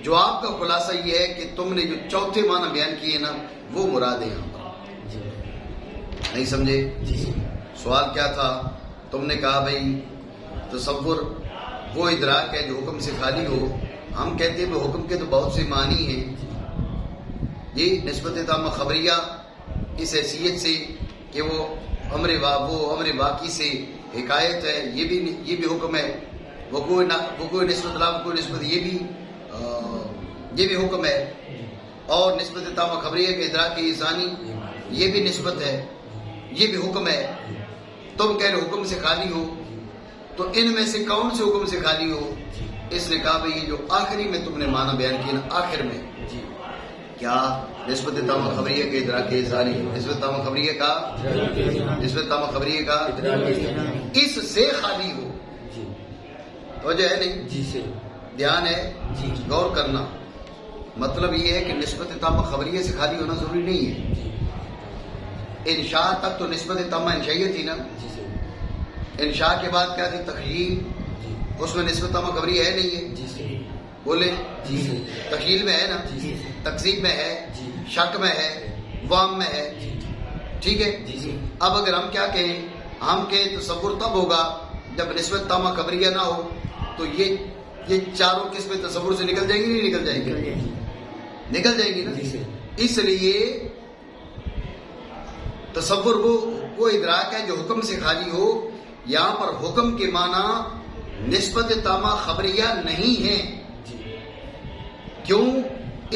جواب کا خلاصہ یہ ہے کہ تم نے جو چوتھے معنی بیان کیے نا وہ مراد ہے یہاں پر. نہیں سمجھے؟ سوال کیا تھا؟ تم نے کہا بھائی تصور وہ ادراک ہے جو حکم سے خالی ہو. ہم کہتے ہیں حکم کے تو بہت سے معنی ہیں. یہ نسبت تامہ خبریہ اس حیثیت سے کہ وہ امر واقعی سے حکایت ہے، یہ بھی حکم ہے. وقوع نسبت لا وقوع نسبت یہ بھی حکم ہے. اور نسبت تامہ خبریہ کے ادراک اذعانی یہ بھی نسبت ہے، یہ بھی حکم ہے. تم کہہ رہے حکم سے خالی ہو، تو ان میں سے کون سے حکم سے خالی ہو؟ اس نے کہا بھائی جو آخری میں تم نے معنی بیان کیا نا، آخر میں کیا نسبت تام خبریہ کے ادراک ثانی، نسبت تام خبریہ کا، نسبت تام خبریہ کا اس سے خالی ہو. توجہ ہے نہیں؟ جی سے دھیان ہے، غور کرنا. مطلب یہ ہے کہ نسبت تام خبریہ سے خالی ہونا ضروری نہیں ہے. انشاء تک تو نسبت تام انشائیہ تھی نا. انشاء کے بعد کیا تھی؟ تخیل. اس میں نسبت تام خبریہ ہے نہیں ہے؟ بولے تخیل میں ہے نا، تکذیب میں ہے، شک میں ہے، وہم میں ہے. ٹھیک ہے. اب اگر ہم کیا کہیں، ہم کے تصور تب ہوگا جب نسبت تامہ خبریہ نہ ہو. تو یہ چاروں قسمیں تصور سے نکل جائیں گی نہیں نکل جائیں گی؟ نکل جائیں گی نا. اس لیے تصور وہ ادراک ہے جو حکم سے خالی ہو. یہاں پر حکم کے معنی نسبت تامہ خبریہ نہیں ہے. کیوں؟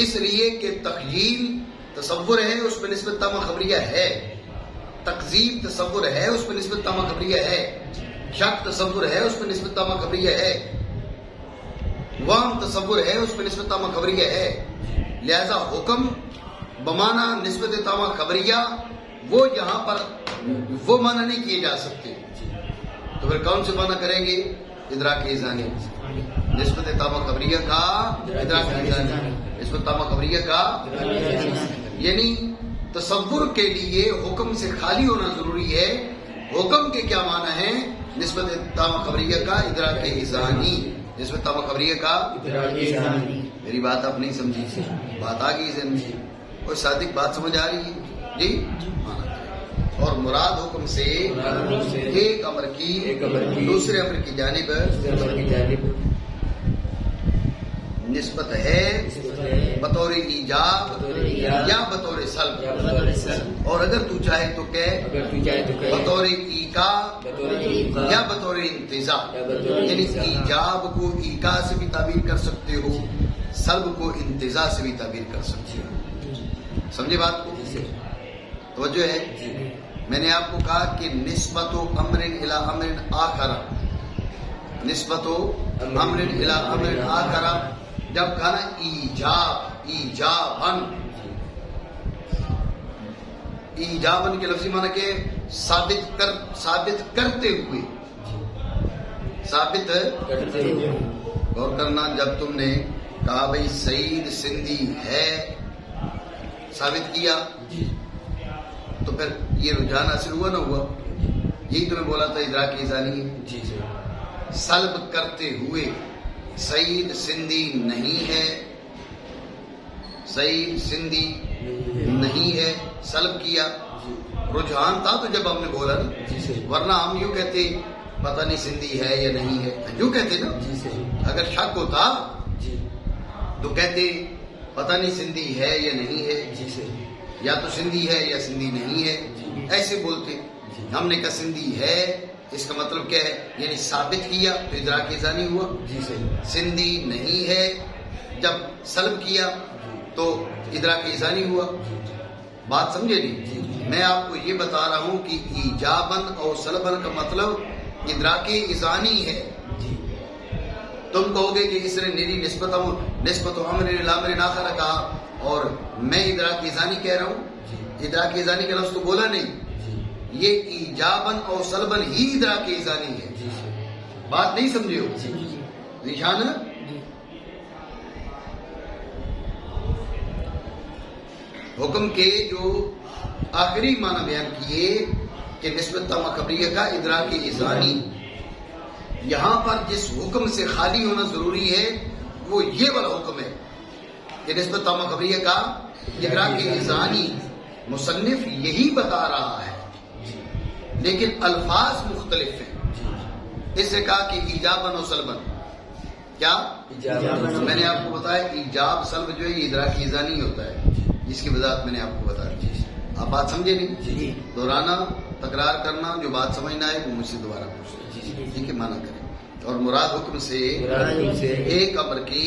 اس لیے کہ تخیل تصور ہے، اس میں نسبت تامہ خبریہ ہے. تکذیب تصور ہے، اس میں نسبت تامہ خبریہ ہے. شک تصور ہے، اس میں نسبت تامہ خبریہ ہے. وہم تصور ہے، اس میں نسبت تامہ خبریہ ہے. لہذا حکم بمانا نسبت تامہ خبریہ وہ یہاں پر وہ معنی نہیں کیے جا سکتے. تو پھر کون سے معنی کریں گے؟ ادراک ثانی. نسبت تامہ خبریہ کا ادراک ثانی، نسبت تامہ خبریہ کا. یعنی تصور کے لیے حکم سے خالی ہونا ضروری ہے. حکم کے کیا معنی ہے؟ نسبت تامہ خبریہ کا ادراک ثانی، نسبت تامہ خبریہ کا ادراک ثانی. میری بات آپ نہیں سمجھی، بات آ گئی ذہن میں؟ کوئی صادق بات سمجھ آ رہی ہے؟ جی. اور مراد حکم سے ایک امر کی دوسرے امر کی جانب نسبت ہے بطور ایجاب یا بطور سلب. اور اگر تو چاہے تو کہ بطور ایکا یا بطور انتزاع. یعنی ایجاب کو ایکا سے بھی تعبیر کر سکتے ہو، سلب کو انتزاع سے بھی تعبیر کر سکتے ہو. سمجھے بات کو؟ توجہ ہے. میں نے آپ کو کہا کہ نسبت امر الی امر آخر، نسبت امر الی امر آخر جب کہا نا ایجابن، ایجابن کے لفظی معنی کہ ثابت کرتے ہوئے. ثابت غور کرنا. جب تم نے کہا بھائی سعید سندھی ہے، ثابت کیا، تو پھر یہ رجحان حاصل ہوا نہ ہوا؟ یہی تمہیں بولا تھا ادراک ثانی ہے. سلب کرتے ہوئے سعید سندھی نہیں ہے، سعید سندھی نہیں ہے، سلب کیا. رجحان تھا تو جب ہم نے بولا نا، ورنہ ہم یوں کہتے پتہ نہیں سندھی ہے یا نہیں ہے، یوں کہتے نا. اگر شک ہوتا تو کہتے پتہ نہیں سندھی ہے یا نہیں ہے، یا تو سندھی ہے یا سندھی نہیں ہے، ایسے بولتے. ہم نے کہا سندھی ہے، اس کا مطلب کیا ہے؟ یعنی ثابت کیا تو ادراک ثانی ہوا. سندھی نہیں ہے جب سلب کیا تو ادراک ثانی ہوا. بات سمجھے نہیں؟ میں آپ کو یہ بتا رہا ہوں کہ ایجابن اور سلبن کا مطلب ادراک ثانی ہے. تم کہو گے کہ اس نے میری نسبت امر الی امر آخر کہا اور میں ادراک ثانی کہہ رہا ہوں. ادراک ثانی کا لفظ تو بولا نہیں. یہ ایجابن اور سلبن ہی ادراک ثانی ہے. بات نہیں سمجھے ہو؟ نشان حکم کے جو آخری معنی بیان کیے کہ نسبت تامہ خبریہ کا ادراک ثانی. یہاں پر جس حکم سے خالی ہونا ضروری ہے وہ یہ والا حکم ہے کہ نسبت تامہ خبریہ کا ادراک ثانی. مصنف یہی بتا رہا ہے لیکن الفاظ مختلف ہیں. اس سے کہا کہ ایجابن و سلبن. کیا میں نے آپ کو بتایا ایجاب سلب جو ہے یہ ادراک ثانی ہوتا ہے، جس کی وضاحت میں نے آپ کو بتا دی. آپ بات سمجھے نہیں؟ دہرانا، تکرار کرنا، جو بات سمجھنا ہے وہ مجھ سے دوبارہ پوچھنا. ٹھیک ہے، مانا کریں. اور مراد حکم سے ایک امر کی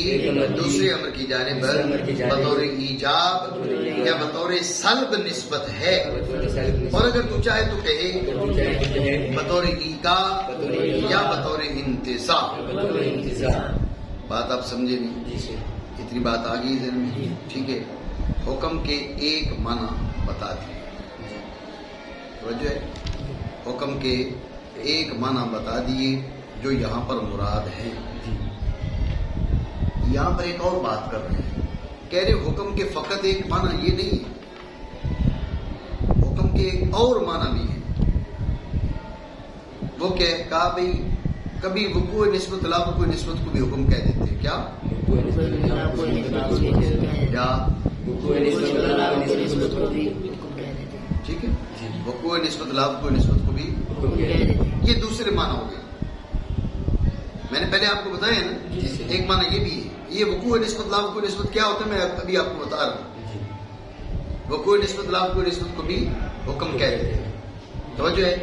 دوسرے امر کی جانب بطور ایجاب یا بطور سلب نسبت ہے. اور اگر تو چاہے تو کہے بطور ایکا یا بطور انتزاع. بات آپ سمجھے نہیں؟ اتنی بات آ گئی ذہن میں. ٹھیک ہے. حکم کے ایک معنی بتا دیے. توجہ ہے, حکم کے ایک معنی بتا دیے جو یہاں پر مراد ہے. یہاں پر ایک اور بات کر رہے ہیں, کہہ رہے حکم کے فقط ایک معنی یہ نہیں ہے, حکم کے ایک اور معنی بھی ہے. وہ کہا بھئی کبھی وقوع نسبت لا وقوع نسبت کو بھی حکم کہہ دیتے ہیں. کیا ٹھیک ہے, وقوع نسبت لا وقوع نسبت کو بھی, یہ دوسرے معنی ہو گئے. میں نے پہلے آپ کو بتایا نا, ایک معنی یہ بھی ہے. یہ وقوع نسبت لا وقوع نسبت کیا ہوتا ہے میں ابھی آپ کو بتا رہا ہوں. وقوع نسبت لا وقوع نسبت کو بھی حکم کہہ دیتے ہیں. توجہ ہے,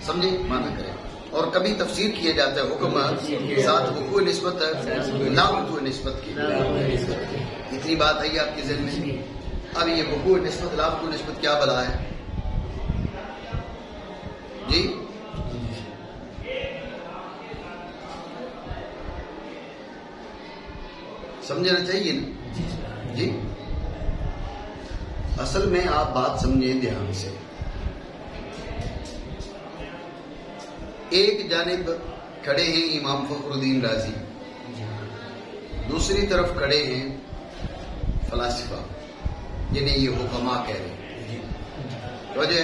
سمجھے, معنی کریں. اور کبھی تفسیر کیا جاتا ہے حکم کے ساتھ وقوع نسبت لا وقوع نسبت کی. اتنی بات ہے آپ کے ذہن میں. اب یہ وقوع نسبت لا وقوع نسبت کیا بلا ہے جی؟ سمجھنا چاہیے نا جی. اصل میں آپ بات سمجھیں دھیان سے. ایک جانب کھڑے ہیں امام فخر الدین رازی, دوسری طرف کھڑے ہیں فلاسفہ جنہیں یہ حکما کہہ رہے ہیں. وجہ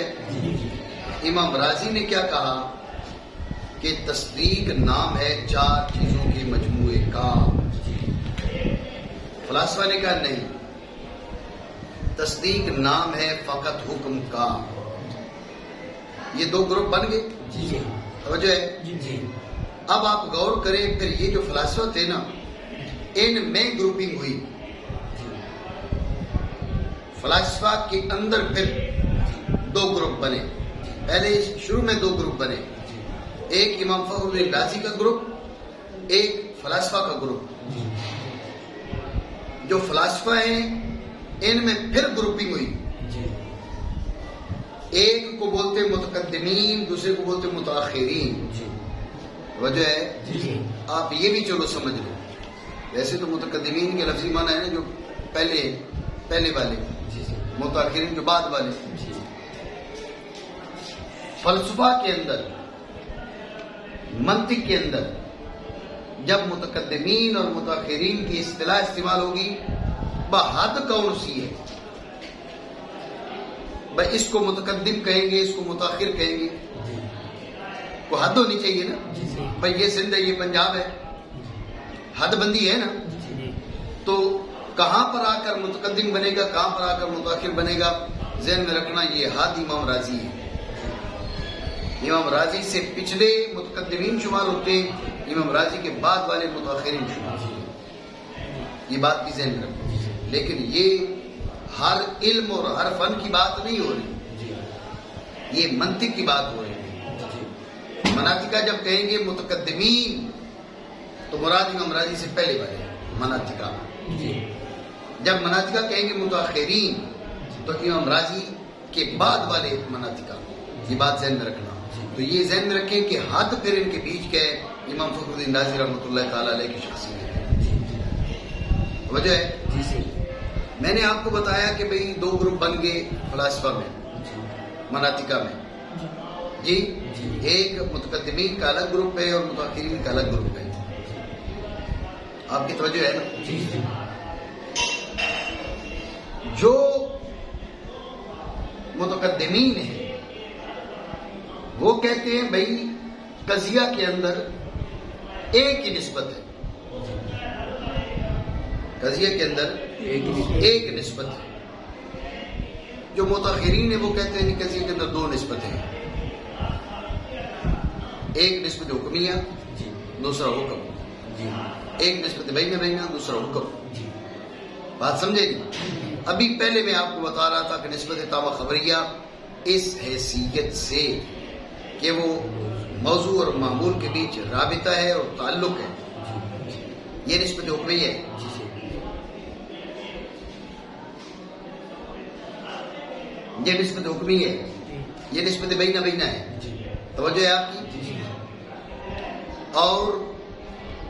امام رازی نے کیا کہا کہ تصدیق نام ہے 4 چیزوں کے مجموعے کا. فلاسفہ نے کہا نہیں, تصدیق نام ہے فقط حکم کا. یہ 2 گروپ بن گئے. توجہ ہے. اب آپ غور کریں, پھر یہ جو فلاسفہ تھے نا, ان میں گروپنگ ہوئی. فلاسفہ کے اندر پھر 2 گروپ بنے. پہلے شروع میں 2 گروپ بنے, ایک امام فخر الدین رازی کا گروپ, ایک فلاسفہ کا گروپ. جو فلاسفہ ہیں ان میں پھر گروپنگ ہوئی. ایک کو بولتے متقدمین, دوسرے کو بولتے متاخرین. وجہ ہے آپ یہ بھی چلو سمجھ لو. ویسے تو متقدمین کے لفظی معنی ہے نا جو پہلے والے, متاخرین جو بعد والے. فلسفہ کے اندر, منطق کے اندر جب متقدمین اور متاخرین کی اصطلاح استعمال ہوگی, بحد کون سی ہے. بھائی اس کو متقدم کہیں گے, اس کو متاخر کہیں گے, کو حد ہونی چاہیے نا. بھائی یہ سندھ ہے, یہ پنجاب ہے, حد بندی ہے نا. تو کہاں پر آ کر متقدم بنے گا, کہاں پر آ کر متاخر بنے گا, ذہن میں رکھنا. یہ حد امام راضی ہے. امام راضی سے پچھلے متقدمین شمار ہوتے ہیں, امام راضی کے بعد والے متاخرین شمار ہوتے ہیں. یہ بات بھی ذہن میں رکھنا. لیکن یہ ہر علم اور ہر فن کی بات نہیں ہو رہی, یہ منطق کی بات ہو رہی ہے. مناطقہ جب کہیں گے متقدمین تو مراد امام راضی سے پہلے والے مناطقہ. جب مناطقہ کہیں گے متاخرین تو امام راضی کے بعد والے مناطقہ. یہ بات ذہن میں رکھنا. تو یہ ذہن میں رکھیں کہ حد پھر ان کے بیچ کے امام فخر الدین رازی رحمۃ اللہ تعالی علیہ کی شخصیت ہے. وجہ ہے میں نے آپ کو بتایا کہ بھئی 2 گروپ بن گئے فلاسفہ میں, مناطقہ میں جی. ایک متقدمین کا الگ گروپ ہے اور متاخرین کا الگ گروپ ہے. آپ کی توجہ ہے نا. جو متقدمین ہیں وہ کہتے ہیں بھئی قضیہ کے اندر ایک ہی نسبت ہے, قضیہ کے اندر ایک نسبت ہے. جو متاخرین ہیں وہ کہتے ہیں کہ قضیہ کے اندر 2 نسبتیں ہیں. ایک نسبت حکمیہ, دوسرا حکم. ایک نسبت بینہ, دوسرا حکم. بات سمجھے گی. ابھی پہلے میں آپ کو بتا رہا تھا کہ نسبت تابع خبریہ اس حیثیت سے کہ وہ موضوع اور معمول کے بیچ رابطہ ہے اور تعلق ہے, یہ نسبت حکمیہ ہے. یہ نسبت حکمی ہے, یہ نسبت بینہ ہے. توجہ ہے آپ کی. اور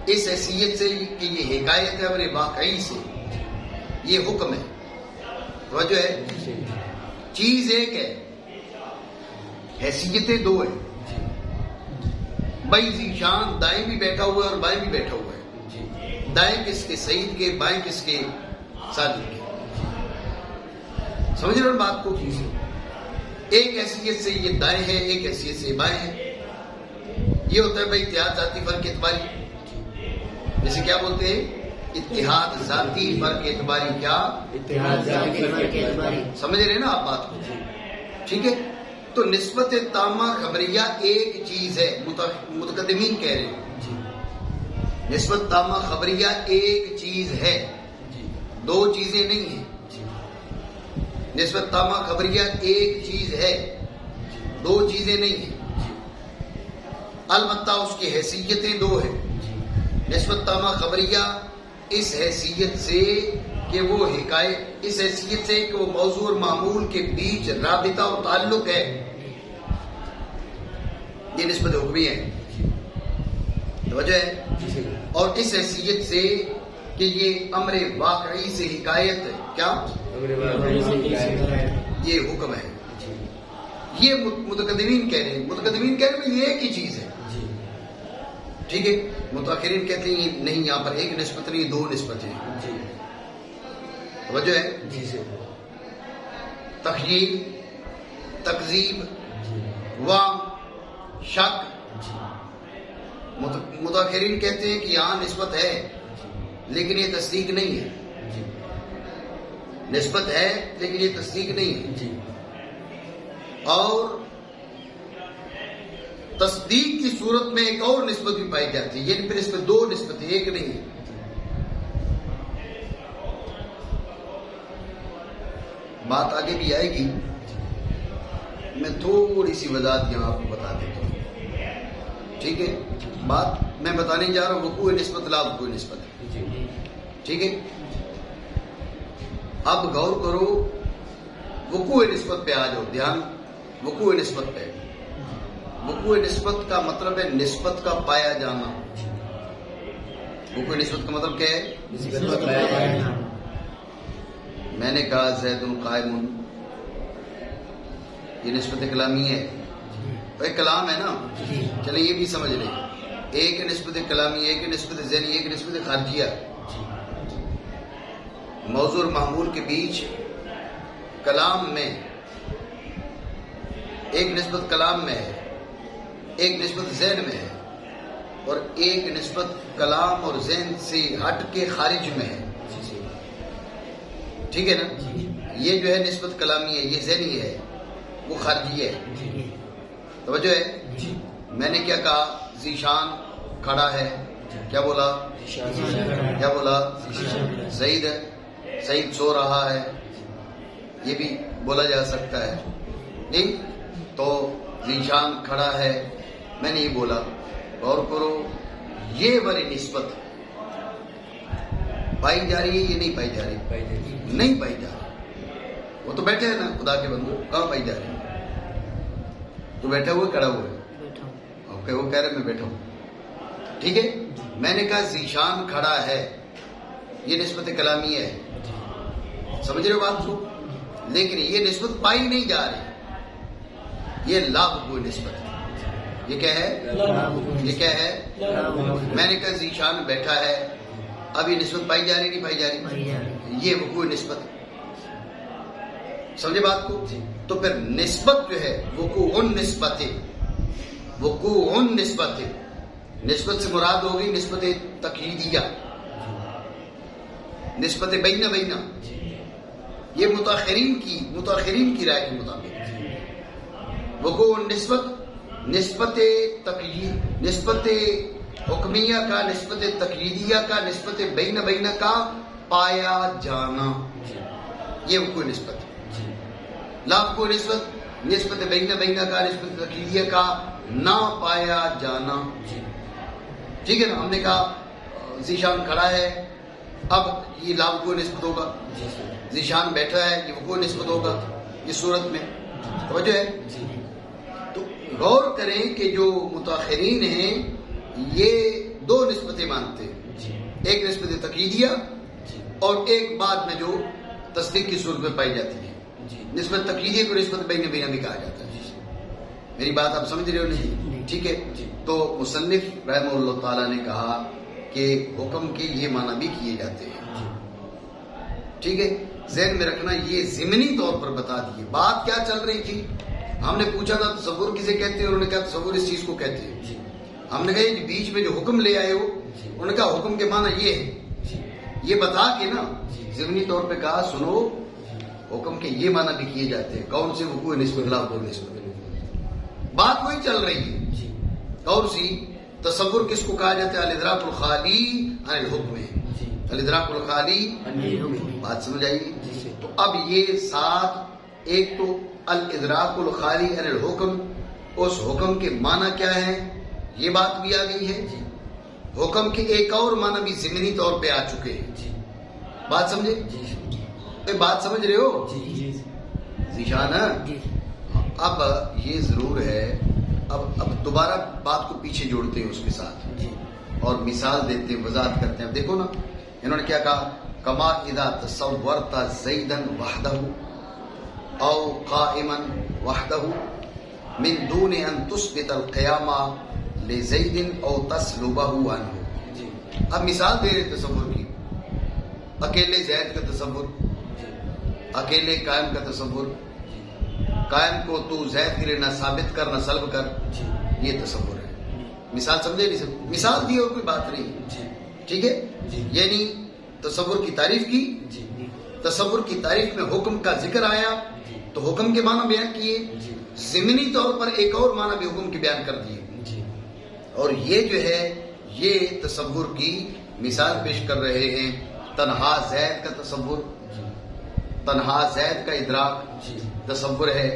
اس حیثیت سے کہ یہ حکایت ہے اور واقعی سے یہ حکم ہے. توجہ ہے؟ چیز ایک ہے، حیثیتیں دو ہیں. بھائی ذیشان دائیں بھی بیٹھا ہوا ہے اور بائیں بھی بیٹھا ہوا ہے. دائیں کس کے؟ سعید کے. بائیں کس کے؟ صادق کے. سمجھ رہے ہو بات کو؟ ایک حیثیت سے یہ دائیں ہے، ایک حیثیت سے بائیں ہے. یہ ہوتا ہے بھائی اتحاد ذاتی فرق اعتباری. جیسے کیا بولتے ہیں؟ اتحاد ذاتی فرق اعتباری. کیا؟ اتحاد ذاتی فرق اعتباری. سمجھ رہے ہیں نا آپ بات کو؟ ٹھیک ہے. تو نسبت تامہ خبریہ ایک چیز ہے، متقدمین کہہ رہے ہیں نسبت تامہ خبریہ ایک چیز ہے، دو چیزیں نہیں ہیں. نسبت تامہ خبریہ ایک چیز ہے، دو چیزیں نہیں ہیں. البتہ اس کی حیثیتیں دو ہیں. نسبت تامہ خبریہ اس حیثیت سے کہ وہ حکایت، اس حیثیت سے کہ وہ موضوع اور معمول کے بیچ رابطہ و تعلق ہے، یہ نسبت حکمی ہے. توجہ ہے؟ اور اس حیثیت سے کہ یہ امر واقعی سے حکایت ہے. کیا؟ یہ حکم ہے. یہ متقدمین کہہ رہے ہیں. متقدمین کہہ رہے ہیں یہ ایک ہی چیز ہے. ٹھیک ہے. متاخرین کہتے ہیں نہیں، یہاں پر ایک نسبت نہیں، دو نسبتیں. توجہ ہے؟ تخیل، تکذیب، وہم، شک. متاخرین کہتے ہیں کہ یہاں نسبت ہے لیکن یہ تصدیق نہیں ہے. نسبت ہے لیکن یہ تصدیق نہیں ہے. اور تصدیق کی صورت میں ایک اور نسبت بھی پائی جاتی ہے، یعنی پھر اس میں دو نسبتیں، ایک نہیں ہے. بات آگے بھی آئے گی، میں تھوڑی سی وضاحت یہاں آپ کو بتا دیتا ہوں. ٹھیک ہے. بات میں بتانے جا رہا ہوں وقوع نسبت لا وقوع نسبت. ٹھیک ہے. اب غور کرو، وقوع نسبت پہ آ جاؤ. دھیان، وقوع نسبت پہ. وقوع نسبت کا مطلب ہے نسبت کا پایا جانا. وقوع نسبت کا مطلب کیا ہے؟ نسبت کا پایا جانا. میں نے کہا زید قائم، یہ نسبت کلامی ہے. ایک کلام ہے نا. چلیں یہ بھی سمجھ لیں، ایک نسبت کلامی، ایک نسبت ذہنی، ایک نسبت خارجیہ. موضوع اور معمول کے بیچ کلام میں ایک نسبت کلام میں ہے، ایک نسبت ذہن میں ہے، اور ایک نسبت کلام اور ذہن سے ہٹ کے خارج میں ہے. ٹھیک ہے نا. یہ جو ہے نسبت کلامی ہے، یہ ذہنی ہے، وہ خارجی ہے. توجہ ہے؟ میں نے کیا کہا؟ ذیشان کھڑا ہے. کیا بولا؟ کیا بولا؟ سعید ہے. سعید سو رہا ہے، یہ بھی بولا جا سکتا ہے. نہیں تو ذیشان کھڑا ہے، میں نے یہ بولا. غور کرو، یہ والی نسبت پائی جا رہی ہے، یہ نہیں پائی جا رہی؟ نہیں پائی جا رہی. وہ تو بیٹھے ہیں نا خدا کے بندو، کہاں پائی جا رہی؟ تو بیٹھے ہوئے کھڑا ہوئے؟ اوکے، وہ کہہ رہے میں بیٹھا ہوں. ٹھیک ہے. میں نے کہا ذیشان کھڑا ہے، یہ نسبت کلامی ہے. سمجھ رہے ہو بات کو؟ لیکن یہ نسبت پائی نہیں جا رہی، یہ لا وقوع نسبت ہے. یہ کیا ہے؟ یہ کیا ہے؟ میں نے کہا ذیشان بیٹھا ہے، اب یہ نسبت پائی جا رہی نہیں پائی جا رہی؟ یہ وقوع نسبت. سمجھے بات کو؟ تو پھر نسبت جو ہے وقوع نسبت ہے. وقوع نسبت ہے. نسبت سے مراد ہوگی نسبت تقییدیہ، نسبت بینہ بینہ. یہ متاخرین کی رائے کے مطابق وقوع نسبت، نسبت تقیید، نسبت حکمیہ کا، نسبت تقییدیہ کا، نسبت بینہ بینہ کا پایا جانا، یہ وقوع نسبت. لا وقوع نسبت، نسبت بینہ بینہ کا، نسبت تقییدیہ کا نہ پایا جانا. ٹھیک ہے نا. ہم نے کہا ذیشان کھڑا ہے، اب یہ لا وقوع نسبت ہوگا. ذیشان بیٹھا ہے، یہ وقوع نسبت ہوگا اس صورت میں. توجہ ہے؟ تو غور کریں کہ جو متاخرین ہیں یہ دو نسبتیں مانتے ہیں، ایک نسبت تقییدیہ اور ایک بعد میں جو تصدیق کی صورت میں پائی جاتی ہے. نسبت تقییدی کو نسبت بین بینہ بھی کہا جاتا ہے. میری بات آپ سمجھ رہے ہو نہیں؟ ٹھیک ہے. تو مصنف رحمہ اللہ تعالیٰ نے کہا کہ حکم کے یہ معنی بھی کیے جاتے ہیں. ٹھیک ہے. ذہن میں رکھنا یہ ضمنی طور پر بتا دیے. بات کیا چل رہی تھی؟ ہم نے پوچھا تھا تصور کسے کہتے ہیں, انہوں نے کہا تصور اس چیز کو کہتے ہیں. ہم نے کہا یہ بیچ میں جو حکم لے آئے ہو, انہوں نے کہا حکم کے معنی یہ ہے. یہ بتا کے نا ضمنی طور پہ کہا سنو حکم کے یہ معنی بھی کیے جاتے ہیں. کون سے وقوع نسبت اللہ کو نسبت. بات وہی چل رہی ہے. اور سی تصور کس کو کہا جاتا ہے؟ الادراک الخالی عن الحکم. الادراک الخالی بات سمجھ آئی. تو اب یہ ساتھ ایک تو الادراک الخالی عن الحکم, اس حکم کے معنی کیا ہے یہ بات بھی آ گئی ہے. حکم کے ایک اور معنی بھی ضمنی طور پہ آ چکے ہیں. بات سمجھے؟ بات سمجھ رہے ہو ذیشان؟ اب یہ ضرور ہے, اب دوبارہ بات کو پیچھے جوڑتے ہیں اس کے ساتھ اور مثال دیتے ہیں, وضاحت کرتے ہیں. اب دیکھو نا انہوں نے کیا کہا, کما اذا تصورت زیدا وحدہ او قائما وحدہ من دون ان تثبت القیام لزید او تسلبہ عنہ. اب مثال دے رہے تصور کی. اکیلے زید کا تصور, اکیلے قائم کا تصور. قائم کو تو زید کے لیے نہ ثابت کر نہ سلب کر, یہ تصور ہے. مثال سمجھے نہیں سمجھے؟ مثال دی اور کوئی بات نہیں. ٹھیک ہے. یعنی تصور کی تعریف کی, تصور کی تعریف میں حکم کا ذکر آیا تو حکم کے معنی بیان کیے, ضمنی طور پر ایک اور معنی بھی حکم کے بیان کر دیے. اور یہ جو ہے یہ تصور کی مثال پیش کر رہے ہیں. تنہا زید کا تصور, تنہا زید کا ادراک تصور ہے.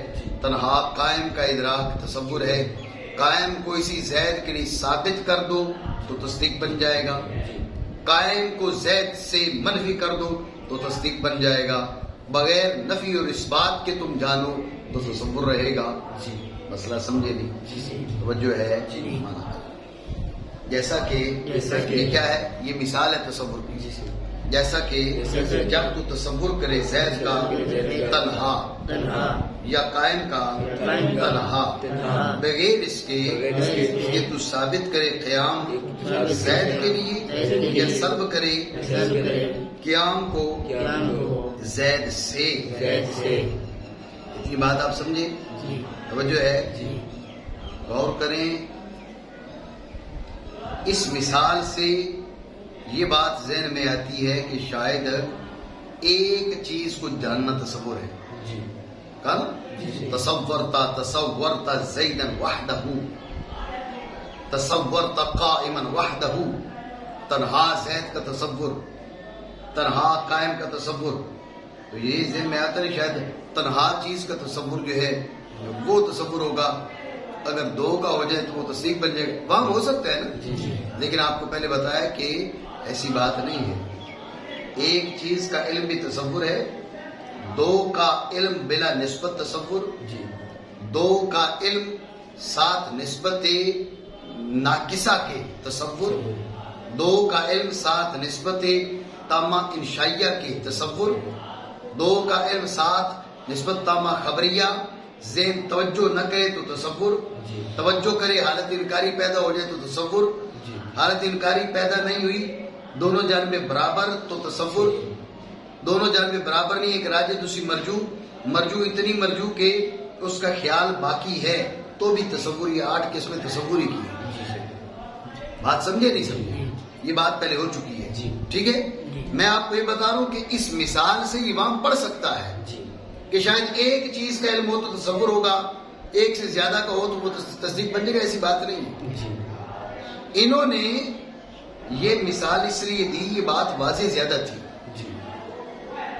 تنہا قائم کا ادراک تصور ہے. قائم کو اسی زید کے لیے ثابت کر دو تو تصدیق بن جائے گا, قائم کو زید سے منفی کر دو تو تصدیق بن جائے گا. بغیر نفی اور اثبات کے تم جانو تو تصور رہے گا. مسئلہ سمجھے نہیں؟ توجہ ہے. جیسا کہ یہ کیا ہے, یہ مثال ہے تصور کی. جیسا کہ جب تو تصور کرے زید کا تنہا یا قائم کا تنہا, بغیر اس کے کہ تو ثابت کرے قیام زید کے لیے یا سلب کرے قیام کو زید سے. اتنی بات آپ سمجھے؟ توجہ ہے. غور کریں. اس مثال سے یہ بات ذہن میں آتی ہے کہ شاید ایک چیز کو جاننا تصور ہے. کہا نا تصورتا زیدا وحدہ, تصورتا قائما وحدہ. تنہا زید کا تصور, تنہا قائم کا تصور. تو یہ ذہن میں آتا ہے شاید تنہا چیز کا تصور جو ہے وہ تصور ہوگا, اگر دو کا ہو جائے تو وہ تصدیق بن جائے گا. وہاں ہو سکتا ہے نا, لیکن آپ کو پہلے بتایا کہ ایسی بات نہیں ہے. ایک چیز کا علم بھی تصور ہے, دو کا علم بلا نسبت تصور, دو کا علم ساتھ نسبت ناقصہ کے تصور, دو کا علم ساتھ نسبت تامہ انشائیہ کے تصور, دو کا علم ساتھ نسبت تامہ خبریہ. ذہن توجہ نہ کرے تو تصور, توجہ کرے حالت انکاری پیدا ہو جائے تو تصور, حالت انکاری پیدا نہیں ہوئی دونوں جانب برابر تو تصور, دونوں جانب برابر نہیں, ایک راجح دوسری مرجو, مرجو اتنی مرجو کہ اس کا خیال باقی ہے تو بھی تصور. یہ 8 قسمیں تصور ہی کی. بات سمجھے نہیں سمجھے؟ یہ بات پہلے ہو چکی ہے. ٹھیک ہے. میں آپ کو یہ بتا رہا ہوں کہ اس مثال سے امام پڑھ سکتا ہے کہ شاید ایک چیز کا علم ہو تو تصور ہوگا, ایک سے زیادہ کا ہو تو وہ تصدیق بن جائے گا. ایسی بات نہیں. انہوں نے یہ مثال اس لیے دی, یہ بات واضح زیادہ تھی.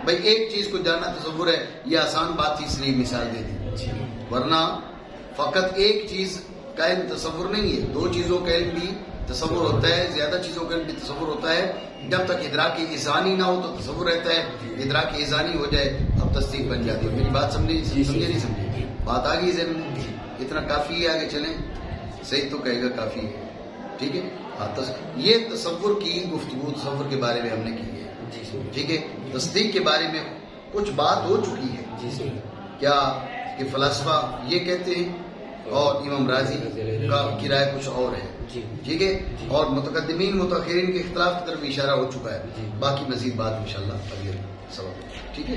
بھائی ایک چیز کو جاننا تصور ہے, یہ آسان بات تھی اس لیے مثال دے دی. ورنہ فقط ایک چیز کا علم تصور نہیں ہے, دو چیزوں کا علم بھی تصور ہوتا ہے, زیادہ چیزوں کا علم بھی تصور ہوتا ہے. جب تک ادراک اذانی نہ ہو تو تصور رہتا ہے, ادراک اذانی ہو جائے اب تصدیق بن جاتی ہے. میری بات سمجھے نہیں سمجھے؟ بات آ گئی ذہن میں؟ اتنا کافی ہے, آگے چلیں. صحیح تو کہے گا کافی ہے. ٹھیک ہے. یہ تصور کی گفتگو تصور کے بارے میں ہم نے کی ہے. ٹھیک ہے. تصدیق کے بارے میں کچھ بات ہو چکی ہے جی جی کیا کہ فلاسفہ یہ کہتے ہیں اور امام راضی کی رائے کچھ اور ہے. جی ٹھیک ہے. اور متقدمین متاخرین کے اختلاف کی طرف اشارہ ہو چکا ہے. باقی مزید بات انشاءاللہ اگلے سبق. ٹھیک ہے.